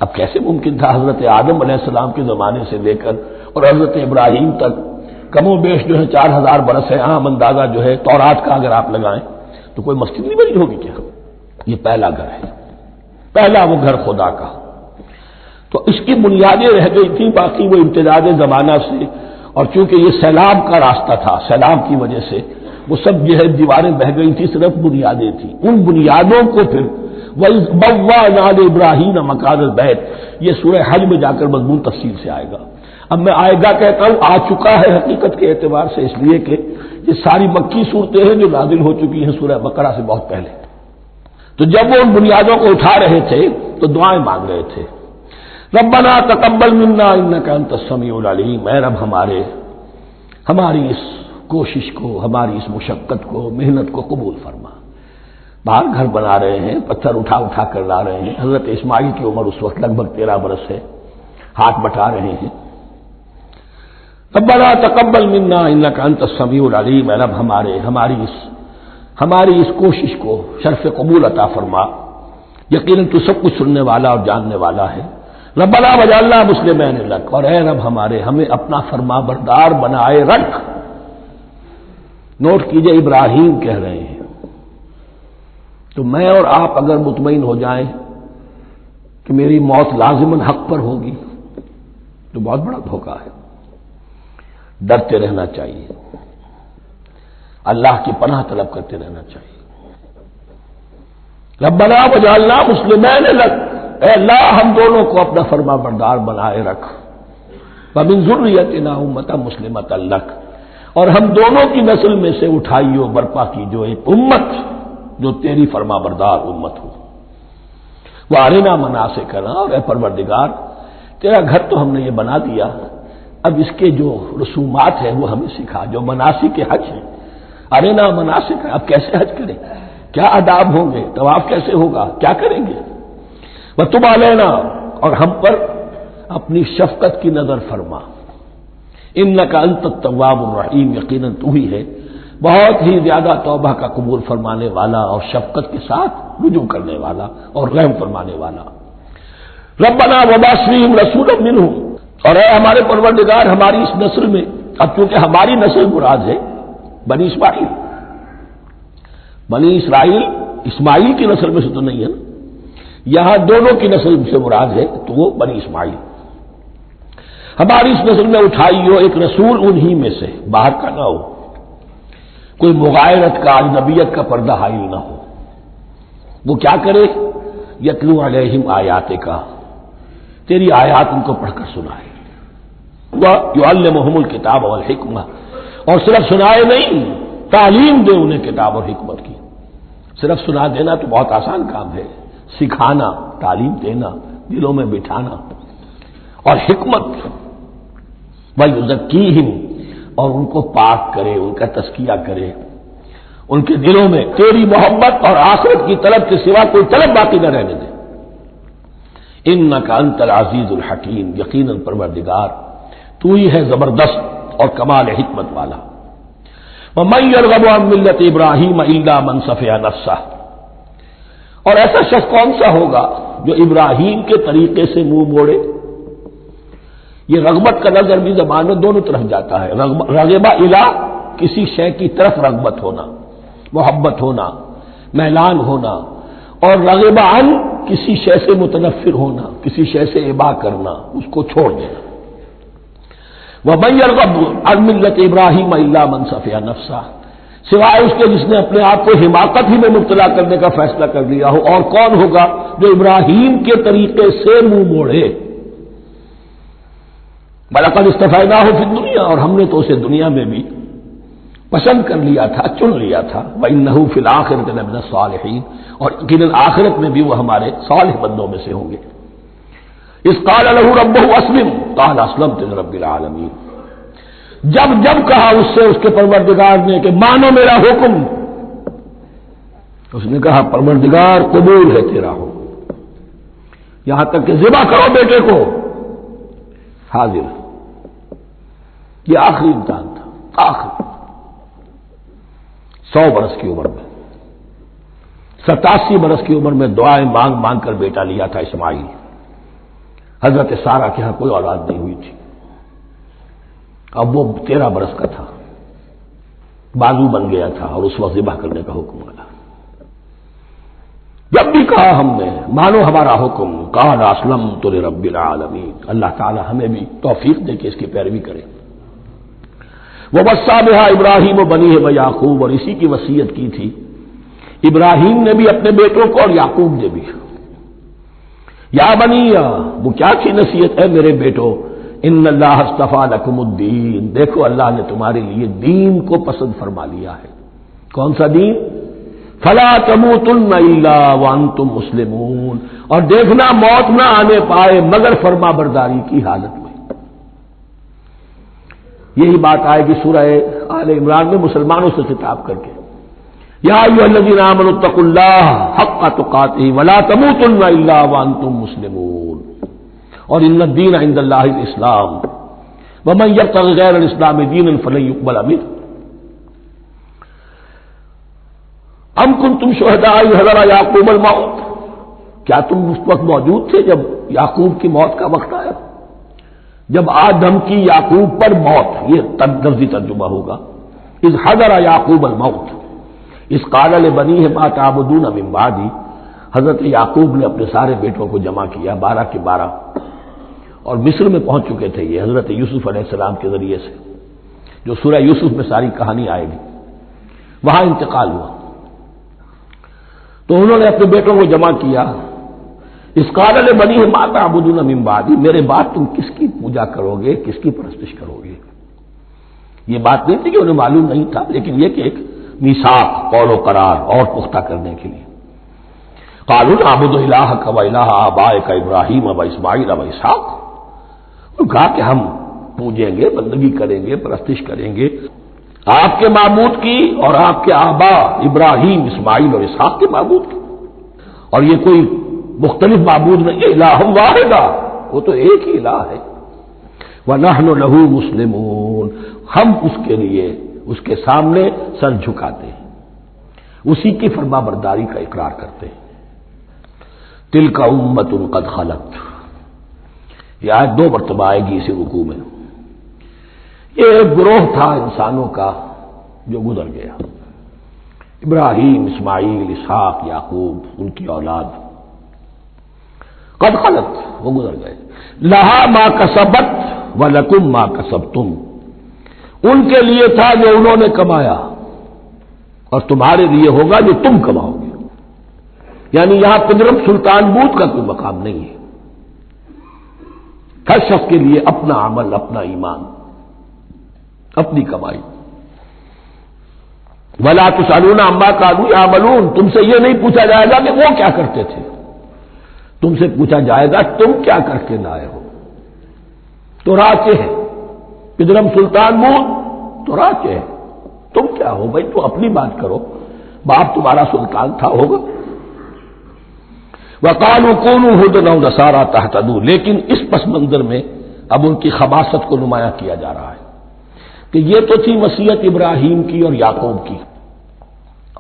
اب کیسے ممکن تھا حضرت آدم علیہ السلام کے زمانے سے لے کر اور حضرت ابراہیم تک کم و بیش جو ہے 4000 برس ہے، عام اندازہ جو ہے تورات کا اگر آپ لگائیں تو کوئی مسجد نہیں بنی ہوگی کیا؟ یہ پہلا گھر ہے، پہلا وہ گھر خدا کا۔ تو اس کی بنیادیں رہ گئی تھیں، باقی وہ امتداد زمانہ سے، اور چونکہ یہ سیلاب کا راستہ تھا، سیلاب کی وجہ سے وہ سب جو ہے دیواریں بہہ گئی تھی، صرف بنیادیں تھیں۔ ان بنیادوں کو پھر وَإِذْ بَوَّأْنَا لِإِبْرَاهِيمَ مَكَانَ الْبَيْتِ، یہ سورہ حج میں جا کر مضمون تفصیل سے آئے گا۔ اب میں آئے گا کہتا ہوں، آ چکا ہے حقیقت کے اعتبار سے، اس لیے کہ یہ ساری مکی صورتیں ہیں جو نازل ہو چکی ہیں سورہ بقرہ سے بہت پہلے۔ تو جب وہ ان بنیادوں کو اٹھا رہے تھے تو دعائیں مانگ رہے تھے، ربنا تقبل منا انک انت السمیع العلیم، اے رب ہماری اس کوشش کو، ہماری اس مشقت کو، محنت کو قبول فرما۔ باہر گھر بنا رہے ہیں، پتھر اٹھا اٹھا کر لا رہے ہیں، حضرت اسماعیل کی عمر اس وقت لگ بھگ 13 برس ہے، ہاتھ بٹا رہے ہیں۔ ربنا تقبل منا انک انت السمیع العلیم، اے رب ہماری اس کوشش کو شرف قبول عطا فرما، یقیناً تو سب کچھ سننے والا اور جاننے والا ہے۔ ربنا وجعلنا مسلمین لک، اور اے رب ہمیں اپنا فرما بردار بنائے رکھ۔ نوٹ کیجئے ابراہیم کہہ رہے ہیں، تو میں اور آپ اگر مطمئن ہو جائیں کہ میری موت لازماً حق پر ہوگی تو بہت بڑا دھوکہ ہے۔ ڈرتے رہنا چاہیے، اللہ کی پناہ طلب کرتے رہنا چاہیے۔ ربنا وجعلنا مسلمین لک، اے اللہ ہم دونوں کو اپنا فرما بردار بنائے رکھ، ومن ذریتنا امۃ مسلمۃ لک، اور ہم دونوں کی نسل میں سے اٹھائیو برپا کی جو ایک امت جو تیری فرما بردار امت ہو۔ وارنا مناسکنا، اور اے پروردگار تیرا گھر تو ہم نے یہ بنا دیا، اب اس کے جو رسومات ہیں وہ ہمیں سکھا، جو مناسک حج ہیں۔ ارنا مناسک، اب کیسے حج کریں، کیا آداب ہوں گے، طواف کیسے ہوگا، کیا کریں گے۔ وتب علینا، اور ہم پر اپنی شفقت کی نظر فرما، انک انت التواب الرحیم، یقیناً تو ہی ہے بہت ہی زیادہ توبہ کا قبول فرمانے والا اور شفقت کے ساتھ رجوع کرنے والا اور رحم فرمانے والا۔ ربنا وبعث فیہم رسولا منہم، اور اے ہمارے پروردگار ہماری اس نسل میں، اب چونکہ ہماری نسل مراد ہے بنی اسماعیل، بنی اسرائیل اسماعیل کی نسل میں سے تو نہیں ہے نا، یہاں دونوں کی نسل سے مراد ہے تو وہ بنی اسماعیل، ہماری اس نسل میں اٹھائی ہو ایک رسول انہی میں سے، باہر کا نہ ہو، کوئی مغایرت کا اجنبیت کا پردہ حائل نہ ہو۔ وہ کیا کرے، یتلو علیہم آیاتک، تیری آیات ان کو پڑھ کر سنائے، وَيُعَلِّمُهُمُ الْكِتَابَ وَالْحِکْمَةَ، اور صرف سنائے نہیں، تعلیم دے انہیں کتاب اور حکمت کی۔ صرف سنا دینا تو بہت آسان کام ہے، سکھانا، تعلیم دینا، دلوں میں بٹھانا، اور حکمت، وَيُزَكِّيهِمْ، اور ان کو پاک کرے، ان کا تزکیہ کرے، ان کے دلوں میں تیری محبت اور آخرت کی طلب کے سوا کوئی طلب باقی نہ رہنے دے۔ انک انت العزیز الحکیم، یقیناً پروردگار تو ہی ہے زبردست اور کمال حکمت والا۔ وَمَن يَرْغَبُ عَن مِّلَّةِ إِبْرَاهِيمَ إِلَّا مَن سَفِهَ نَفْسَهُ، اور ایسا شخص کون سا ہوگا جو ابراہیم کے طریقے سے منہ موڑے۔ یہ رغبت کا لفظ عربی زبان میں دونوں طرف جاتا ہے، رغبہ الی، کسی شے کی طرف رغبت ہونا، محبت ہونا، میلان ہونا، اور رغبہ عن، کسی شے سے متنفر ہونا، کسی شے سے ابا کرنا، اس کو چھوڑ دینا۔ وَمَن يَرْغَبُ عَن مِّلَّةِ إِبْرَاهِيمَ إِلَّا مَن سَفِهَ نَفْسَهُ، سوائے اس کے جس نے اپنے آپ کو حماقت ہی میں مبتلا کرنے کا فیصلہ کر لیا ہو، اور کون ہوگا جو ابراہیم کے طریقے سے منہ موڑے۔ وَلَقَدِ اصْطَفَيْنَاهُ فِي الدُّنْيَا، اور ہم نے تو اسے دنیا میں بھی پسند کر لیا تھا، چن لیا تھا۔ وَإِنَّهُ فِي الْآخِرَةِ لَمِنَ الصَّالِحِينَ، اور یقیناً آخرت میں بھی وہ ہمارے صالح بندوں میں سے ہوں گے۔ اذ قال له ربه اسلم قال اسلمت لرب العالمین، جب جب کہا اس سے اس کے پروردگار نے کہ مانو میرا حکم، اس نے کہا پروردگار قبول ہے تیرا حکم، یہاں تک کہ ذبح کرو بیٹے کو، حاضر۔ یہ آخری امتحان تھا، آخری 100 برس کی عمر میں، 87 برس کی عمر میں دعائیں مانگ مانگ کر بیٹا لیا تھا اسماعیل۔ حضرت سارہ کے ہاں کوئی اولاد نہیں ہوئی تھی، اب وہ 13 برس کا تھا، بازو بن گیا تھا اور اس وقت ذبح کرنے کا حکم ملا۔ جب بھی کہا ہم نے مانو ہمارا حکم، قال اسلمت لرب العالمین، اللہ تعالی ہمیں بھی توفیق دے کہ اس کی پیروی کریں۔ ووصى بها ابراہیم وبنیہ ویعقوب، اور اسی کی وصیت کی تھی ابراہیم نے بھی اپنے بیٹوں کو اور یعقوب نے بھی۔ یا بنیہ، وہ کیا کی نصیحت ہے میرے بیٹو، ان اللہ اصطفیٰ لکم الدین، دیکھو اللہ نے تمہارے لیے دین کو پسند فرما لیا ہے۔ کون سا دین؟ فلا تموتن الا وانتم مسلمون، اور دیکھنا موت نہ آنے پائے مگر فرما برداری کی حالت میں۔ یہی بات آئے گی سورہ آل عمران میں مسلمانوں سے خطاب کر کے، یا ایھا الذین آمنوا اتقوا اللہ حق تقاتہ ولا تموتن الا وانتم مسلمون، اور ان الدین عند اللہ الاسلام ومن یبتغ غیر الاسلام دینا فلن یقبل منہ۔ ام کنتم شہداء اذ حضر یعقوب الموت، کیا تم اس وقت موجود تھے جب یعقوب کی موت کا وقت آیا؟ جب آدم کی یعقوب پر موت، یہ لفظی ترجمہ ہوگا، اذ حضر یعقوب الموت اذ قال لبنیہ ما تعبدون من بعدی، حضرت یعقوب نے اپنے سارے بیٹوں کو جمع کیا، 12 کے 12، اور مصر میں پہنچ چکے تھے یہ حضرت یوسف علیہ السلام کے ذریعے سے، جو سورہ یوسف میں ساری کہانی آئے گی، وہاں انتقال ہوا۔ تو انہوں نے اپنے بیٹوں کو جمع کیا، اس قال لبنیہ ما تعبدون من بعدی، میرے بعد تم کس کی پوجا کرو گے، کس کی پرستش کرو گے؟ یہ بات نہیں تھی کہ انہیں معلوم نہیں تھا، لیکن یہ کہ ایک میثاق، قول و قرار اور پختہ کرنے کے لیے۔ قالوا نعبد الہک و الہ آبائک ابراہیم و اسماعیل و اسحاق، کہا کہ ہم پوجیں گے، بندگی کریں گے، پرستش کریں گے آپ کے معبود کی اور آپ کے آبا ابراہیم، اسماعیل اور اسحاق کے معبود کی، اور یہ کوئی مختلف معبود نہیں ہے، الہ واحد، وہ تو ایک ہی الہ ہے۔ وَنَحْنُ لَهُ مُسْلِمُونَ، ہم اس کے لیے اس کے سامنے سر جھکاتے ہیں، اسی کی فرما برداری کا اقرار کرتے ہیں۔ تِلْكَ أُمَّةٌ قَدْ خَلَتْ، یہ آیت 2 مرتبہ آئے گی اسی رکوع میں۔ یہ ایک گروہ تھا انسانوں کا جو گزر گیا، ابراہیم، اسماعیل، اسحاق، یعقوب، ان کی اولاد، قد خلت، وہ گزر گئے۔ لہا ما کسبت ولکم ما کسبتم، ان کے لیے تھا جو انہوں نے کمایا اور تمہارے لیے ہوگا جو تم کماؤ گے، یعنی یہاں پدرم سلطان بود کا کوئی مقام نہیں ہے، ہر شخص کے لیے اپنا عمل، اپنا ایمان، اپنی کمائی۔ ولا تسألون عما كانوا يعملون، تم سے یہ نہیں پوچھا جائے گا کہ وہ کیا کرتے تھے، تم سے پوچھا جائے گا تم کیا کر کے لائے ہو۔ تو راچے ہے پدرم سلطان بود، تو راچے ہے، تم کیا ہو بھائی، تو اپنی بات کرو، باپ تمہارا سلطان تھا، ہوگا۔ وقالوا كونوا هودا أو نصارى تهتدوا، لیکن اس پس منظر میں اب ان کی خباثت کو نمایاں کیا جا رہا ہے کہ یہ تو تھی وصیت ابراہیم کی اور یعقوب کی،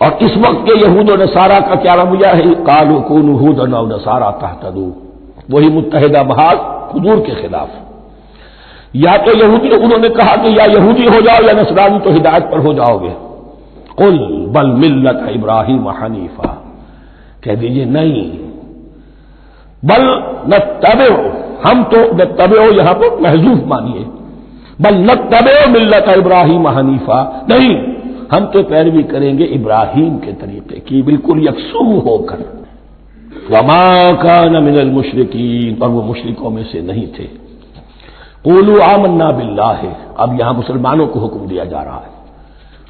اور اس وقت کے یہود و نصارہ کا کیا رویہ ہے؟ قالوا كونوا هودا أو نصارى تهتدوا، وہی متحدہ محاذ حضور کے خلاف۔ یا تو یہودی، انہوں نے کہا کہ یا یہودی ہو جاؤ یا نصرانی تو ہدایت پر ہو جاؤ گے۔ قل بل ملت ابراہیم حنیفہ، کہہ دیجئے نہیں، بل نتبع، ہم تو نتبع یہاں پر محذوف مانیے، بل نتبع ملت ابراہیم حنیفہ، نہیں، ہم تو پیروی کریں گے ابراہیم کے طریقے کی، بالکل یکسو ہو کر۔ وما کان من المشرکین، اور وہ مشرکوں میں سے نہیں تھے۔ قولوا آمنا باللہ، اب یہاں مسلمانوں کو حکم دیا جا رہا ہے،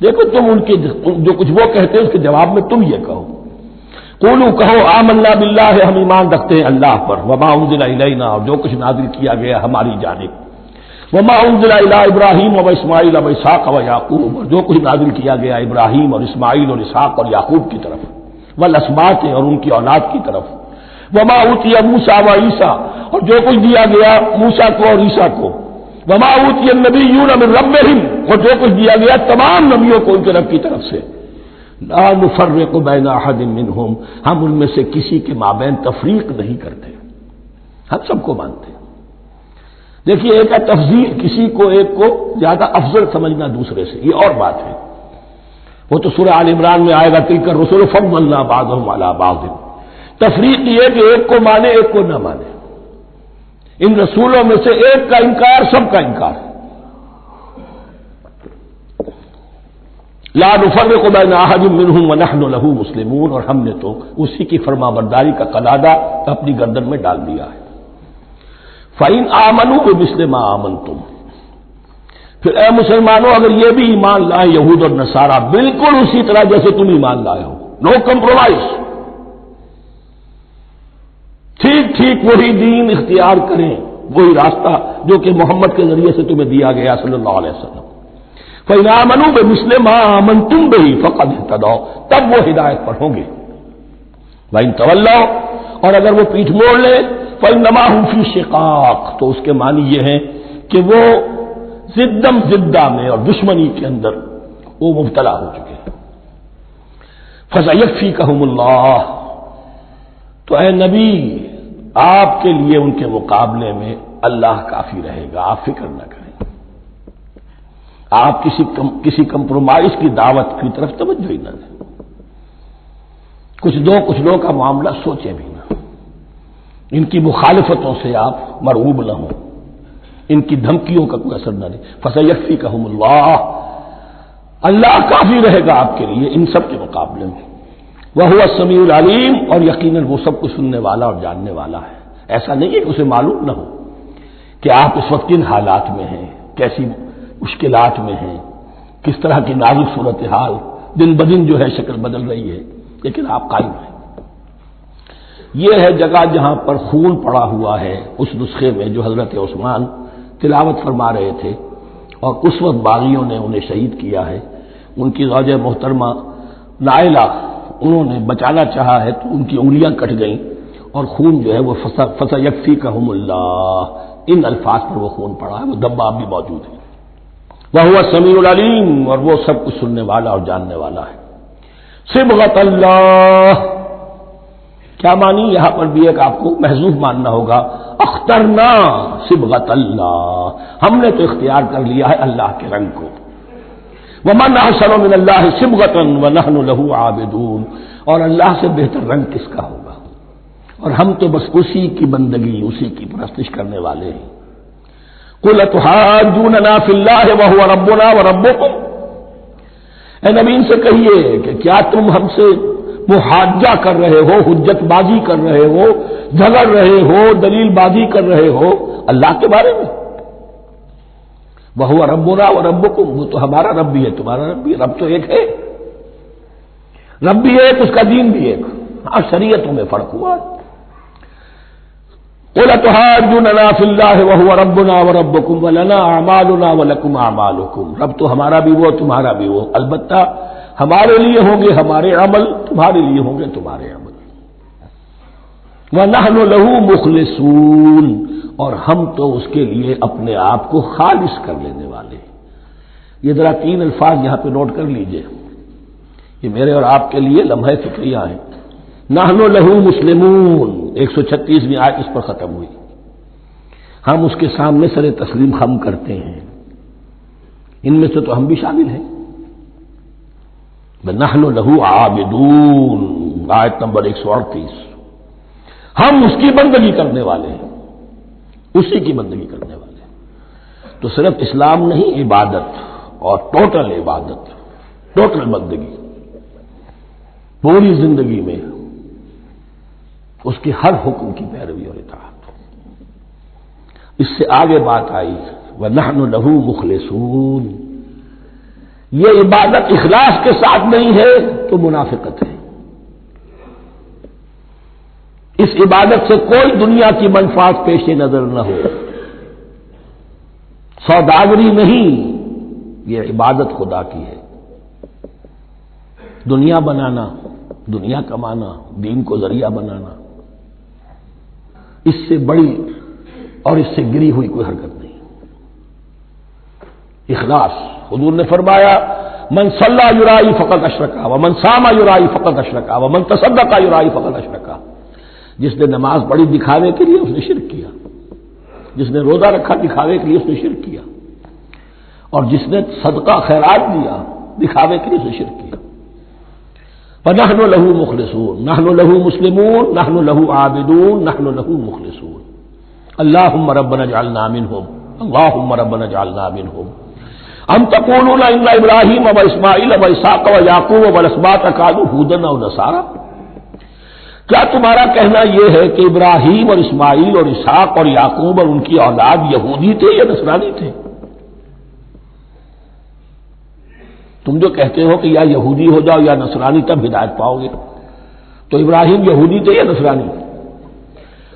دیکھو تم ان کے جو کچھ وہ کہتے ہیں اس کے جواب میں تم یہ کہو، قولوا کہو آمنا باللہ، ہم ایمان رکھتے ہیں اللہ پر، وما انزل الینا، اور جو کچھ نازل کیا گیا ہماری جانب، وما انزل الی ابراہیم و اسماعیل و اسحاق و یعقوب، اور جو کچھ نازل کیا گیا ابراہیم اور اسماعیل اور اسحاق اور یعقوب کی طرف، والاسباط اور ان کی اولاد کی طرف، وما اوتی موسیٰ و عیسیٰ، اور جو کچھ دیا گیا موسیٰ کو اور عیسیٰ کو، وما اوتی النبیون من ربہم، اور جو کچھ دیا گیا تمام نبیوں کو ان کے رب کی طرف سے، لا نفرق بین احد منہم، ہم ان میں سے کسی کے مابین تفریق نہیں کرتے، ہم سب کو مانتے ہیں۔ دیکھیے ایک ہے تفضیل، کسی کو ایک کو زیادہ افضل سمجھنا دوسرے سے، یہ اور بات ہے، وہ تو سورہ آل عمران میں آئے گا تلک الرسل فضلنا بعضهم علی بعض۔ تفریق یہ کہ ایک کو مانے ایک کو نہ مانے، ان رسولوں میں سے ایک کا انکار سب کا انکار، لا نفرق بین احد منہم ونحن له مسلمون، اور ہم نے تو اسی کی فرما برداری کا قلادہ اپنی گردن میں ڈال دیا ہے۔ فَإِنْ آمَنُوا بِمِثْلِ مَا آمَنْتُمْ، پھر اے مسلمانوں اگر یہ بھی ایمان لائیں یہود اور نصارہ بالکل اسی طرح جیسے تم ایمان لائے ہو، نو کمپرومائز، ٹھیک ٹھیک وہی دین اختیار کریں، وہی راستہ جو کہ محمد کے ذریعے سے تمہیں دیا گیا صلی اللہ علیہ وسلم، فَإِنْ آمَنُوا بِمِثْلِ مَا آمَنْتُمْ بِهِ فَقَدْ اهْتَدَوْا، تب وہ ہدایت پر ہوں گے۔ وَإِنْ تَوَلَّوْا، اور اگر وہ پیٹھ موڑ لیں، فَإِنَّمَا هُمْ فِي شِقَاقٍ، تو اس کے معنی یہ ہیں کہ وہ زدم زدہ میں اور دشمنی کے اندر وہ مبتلا ہو چکے ہیں۔ فَسَيَكْفِيكَهُمُ اللَّهُ، تو اے نبی آپ کے لیے ان کے مقابلے میں اللہ کافی رہے گا، آپ فکر نہ کریں، آپ کسی کمپرومائز کی دعوت کی طرف توجہ ہی نہ دیں، کچھ دو کا معاملہ سوچیں بھی نہ، ان کی مخالفتوں سے آپ مرعوب نہ ہوں، ان کی دھمکیوں کا کوئی اثر نہ دیں۔ فَسَيَكْفِيكَهُمُ اللَّهُ، اللہ کافی رہے گا آپ کے لیے ان سب کے مقابلے میں۔ وَهُوَ السَّمِيعُ الْعَلِيمُ، اور یقیناً وہ سب کچھ سننے والا اور جاننے والا ہے۔ ایسا نہیں ہے کہ اسے معلوم نہ ہو کہ آپ اس وقت کن حالات میں ہیں، کیسی مشکلات میں ہیں، کس طرح کی نازک صورتحال دن بدن جو ہے شکل بدل رہی ہے، لیکن آپ قائم ہیں۔ یہ ہے جگہ جہاں پر خون پڑا ہوا ہے، اس نسخے میں جو حضرت عثمان تلاوت فرما رہے تھے، اور اس وقت باغیوں نے انہیں شہید کیا ہے، ان کی زوجہ محترمہ نائلہ انہوں نے بچانا چاہا ہے تو ان کی انگلیاں کٹ گئیں، اور خون جو ہے وہ فَسَيَكْفِيكَهُمُ اللَّهُ، ان الفاظ پر وہ خون پڑا ہے، وہ دباب بھی موجود ہے۔ وَهُوَ السَّمِيعُ الْعَلِيمُ، اور وہ سب کچھ سننے والا اور جاننے والا ہے۔ صبغۃ اللہ، کیا معنی یہاں پر بھی ایک آپ کو محذوف ماننا ہوگا، اخترنا صبغۃ اللہ، ہم نے تو اختیار کر لیا ہے اللہ کے رنگ کو۔ وَمَنْ أَحْسَنُ مِنَ اللَّهِ صِبْغَةً وَنَحْنُ لَهُ عَابِدُونَ، اور اللہ سے بہتر رنگ کس کا ہوگا، اور ہم تو بس اسی کی بندگی، اسی کی پرستش کرنے والے ہیں۔ قُلْ أَتُحَاجُّونَنَا فِي اللَّهِ وَهُوَ رَبُّنَا وَرَبُّكُمْ، اے نبی ان سے کہیے کہ کیا تم ہم سے محاجہ کر رہے ہو، حجت بازی کر رہے ہو، جھگڑ رہے ہو، دلیل بازی کر رہے ہو اللہ کے بارے میں؟ وَهُوَ رَبُّنَا وَرَبُّكُمْ، وہ تو ہمارا رب بھی ہے تمہارا رب بھی ہے، رب تو ایک ہے، رب بھی ایک، اس کا دین بھی ایک، ہاں شریعتوں میں فرق ہوا ہے۔ قُلْ أَتُحَاجُّونَنَا فِي اللَّهِ وَهُوَ رَبُّنَا وَرَبُّكُمْ وَلَنَا أَعْمَالُنَا وَلَكُمْ أَعْمَالُكُمْ، رب تو ہمارا بھی وہ تمہارا بھی وہ، البتہ ہمارے لیے ہوں گے ہمارے عمل، تمہارے لیے ہوں گے تمہارے عمل۔ وَنَحْنُ لَهُ مُخْلِصُونَ، اور ہم تو اس کے لیے اپنے آپ کو خالص کر لینے والے ہیں۔ یہ ذرا تین الفاظ یہاں پہ نوٹ کر لیجئے، یہ میرے اور آپ کے لیے لمحہ فکریہ ہیں۔ نحن لہو مسلمون، 136ویں آیت اس پر ختم ہوئی، ہم اس کے سامنے سر تسلیم خم کرتے ہیں، ان میں سے تو ہم بھی شامل ہیں۔ نحن لہو عابدون، آیت نمبر 138، ہم اس کی بندگی کرنے والے ہیں، اسی کی بندگی کرنے والے ہیں۔ تو صرف اسلام نہیں، عبادت اور ٹوٹل عبادت، ٹوٹل بندگی، پوری زندگی میں اس کے ہر حکم کی پیروی اور اطاعت۔ اس سے آگے بات آئی وَنَحْنُ لَهُ مُخْلِصُونَ، یہ عبادت اخلاص کے ساتھ نہیں ہے تو منافقت ہے۔ اس عبادت سے کوئی دنیا کی منفعت پیش نظر نہ ہو، سوداگری نہیں، یہ عبادت خدا کی ہے۔ دنیا بنانا، دنیا کمانا، دین کو ذریعہ بنانا، اس سے بڑی اور اس سے گری ہوئی کوئی حرکت نہیں۔ اخلاص، حضور نے فرمایا من صلی یرائی فقط اشرکا ومن صام یرائی فقط اشرکا ومن تصدق یرائی فقط اشرکا۔ جس نے نماز پڑھی دکھاوے کے لیے اس نے شرک کیا، جس نے روزہ رکھا دکھاوے کے لیے اس نے شرک کیا، اور جس نے صدقہ خیرات دیا دکھاوے کے لیے اس نے شرک کیا۔ فنحن له مخلصون، نحن له مسلمون، نحن له عابدون، نحن له مخلصون۔ اللهم ربنا اجعلنا منهم، اللهم ربنا اجعلنا منهم۔ ام تقولون ان ابراہیم واسماعیل واسحاق ویعقوب والاسباط كانوا هودا او نصارى، کیا تمہارا کہنا یہ ہے کہ ابراہیم اور اسماعیل اور اسحاق اور یعقوب اور ان کی اولاد یہودی تھے یا نصرانی تھے؟ تم جو کہتے ہو کہ یا یہودی ہو جاؤ یا نصرانی تب ہدایت پاؤ گے، تو ابراہیم یہودی تھے یا نصرانی؟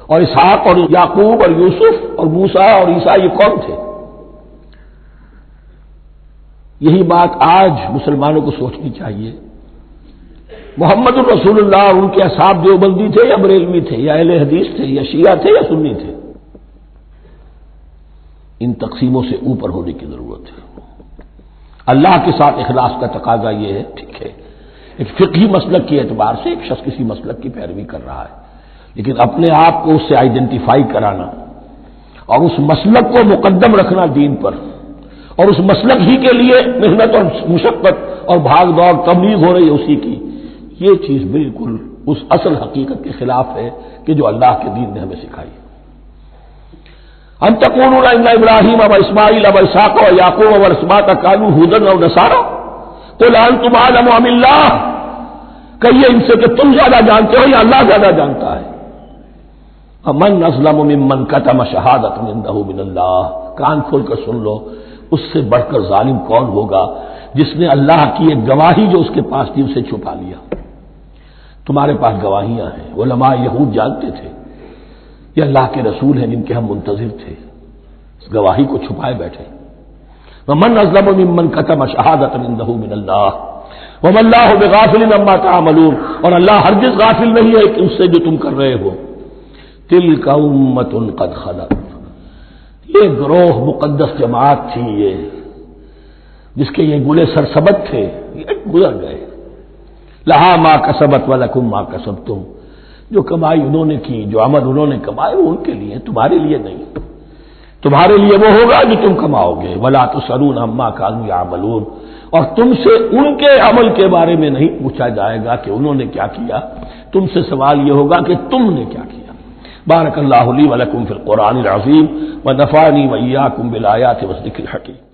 اور اسحاق اور یعقوب اور یوسف اور موسیٰ اور عیسیٰ یہ کون تھے؟ یہی بات آج مسلمانوں کو سوچنی چاہیے۔ محمد الرسول اللہ اور ان کے اصحاب دیوبندی تھے یا بریلوی تھے یا اہل حدیث تھے یا شیعہ تھے یا سنی تھے؟ ان تقسیموں سے اوپر ہونے کی ضرورت ہے۔ اللہ کے ساتھ اخلاص کا تقاضا یہ ہے، ٹھیک ہے ایک فقہی مسلک کے اعتبار سے ایک شخص کسی مسلک کی پیروی کر رہا ہے، لیکن اپنے آپ کو اس سے آئیڈینٹیفائی کرانا اور اس مسلک کو مقدم رکھنا دین پر، اور اس مسلک ہی کے لیے محنت اور مشقت اور بھاگ دوڑ تبلیغ ہو رہی ہے اسی کی، یہ چیز بالکل اس اصل حقیقت کے خلاف ہے کہ جو اللہ کے دین نے ہمیں سکھائی۔ ان تقولون ان ابراہیم و اسماعیل و اسحاق و یعقوب والاسباط كانوا هودا او نصارى قل انتم اعلم ام اللہ، کہیے ان سے کہ تم زیادہ جانتے ہو یا اللہ زیادہ جانتا ہے۔ من اظلم ممن كتم شهادة عنده من اللہ، کان کھول کر سن لو، اس سے بڑھ کر ظالم کون ہوگا جس نے اللہ کی ایک گواہی جو اس کے پاس تھی اسے چھپا لیا۔ تمہارے پاس گواہیاں ہیں، علماء یہود جانتے تھے یہ اللہ کے رسول ہیں جن کے ہم منتظر تھے، اس گواہی کو چھپائے بیٹھے۔ ومن اظلم ممن كتم شهادة عنده من اللہ وما اللہ بغافل عما تعملون، اور اللہ ہرگز غافل نہیں ہے کہ اس سے جو تم کر رہے ہو۔ تلک امۃ قد خلت، یہ گروہ مقدس جماعت تھی یہ جس کے یہ گلے سرسبد تھے، یہ گزر گئے۔ لہا ما کسبت ولکم ما کسبتم، جو کمائی انہوں نے کی، جو عمل انہوں نے کمائے وہ ان کے لیے، تمہارے لیے نہیں۔ تمہارے لیے وہ ہوگا جو تم کماؤ گے۔ ولا تسألون عما كانوا يعملون، اور تم سے ان کے عمل کے بارے میں نہیں پوچھا جائے گا کہ انہوں نے کیا کیا، تم سے سوال یہ ہوگا کہ تم نے کیا کیا۔ بارک اللہ لی ولکم فی القرآن العظیم ونفعنی وإیاکم بالآیات والذکر الحکیم۔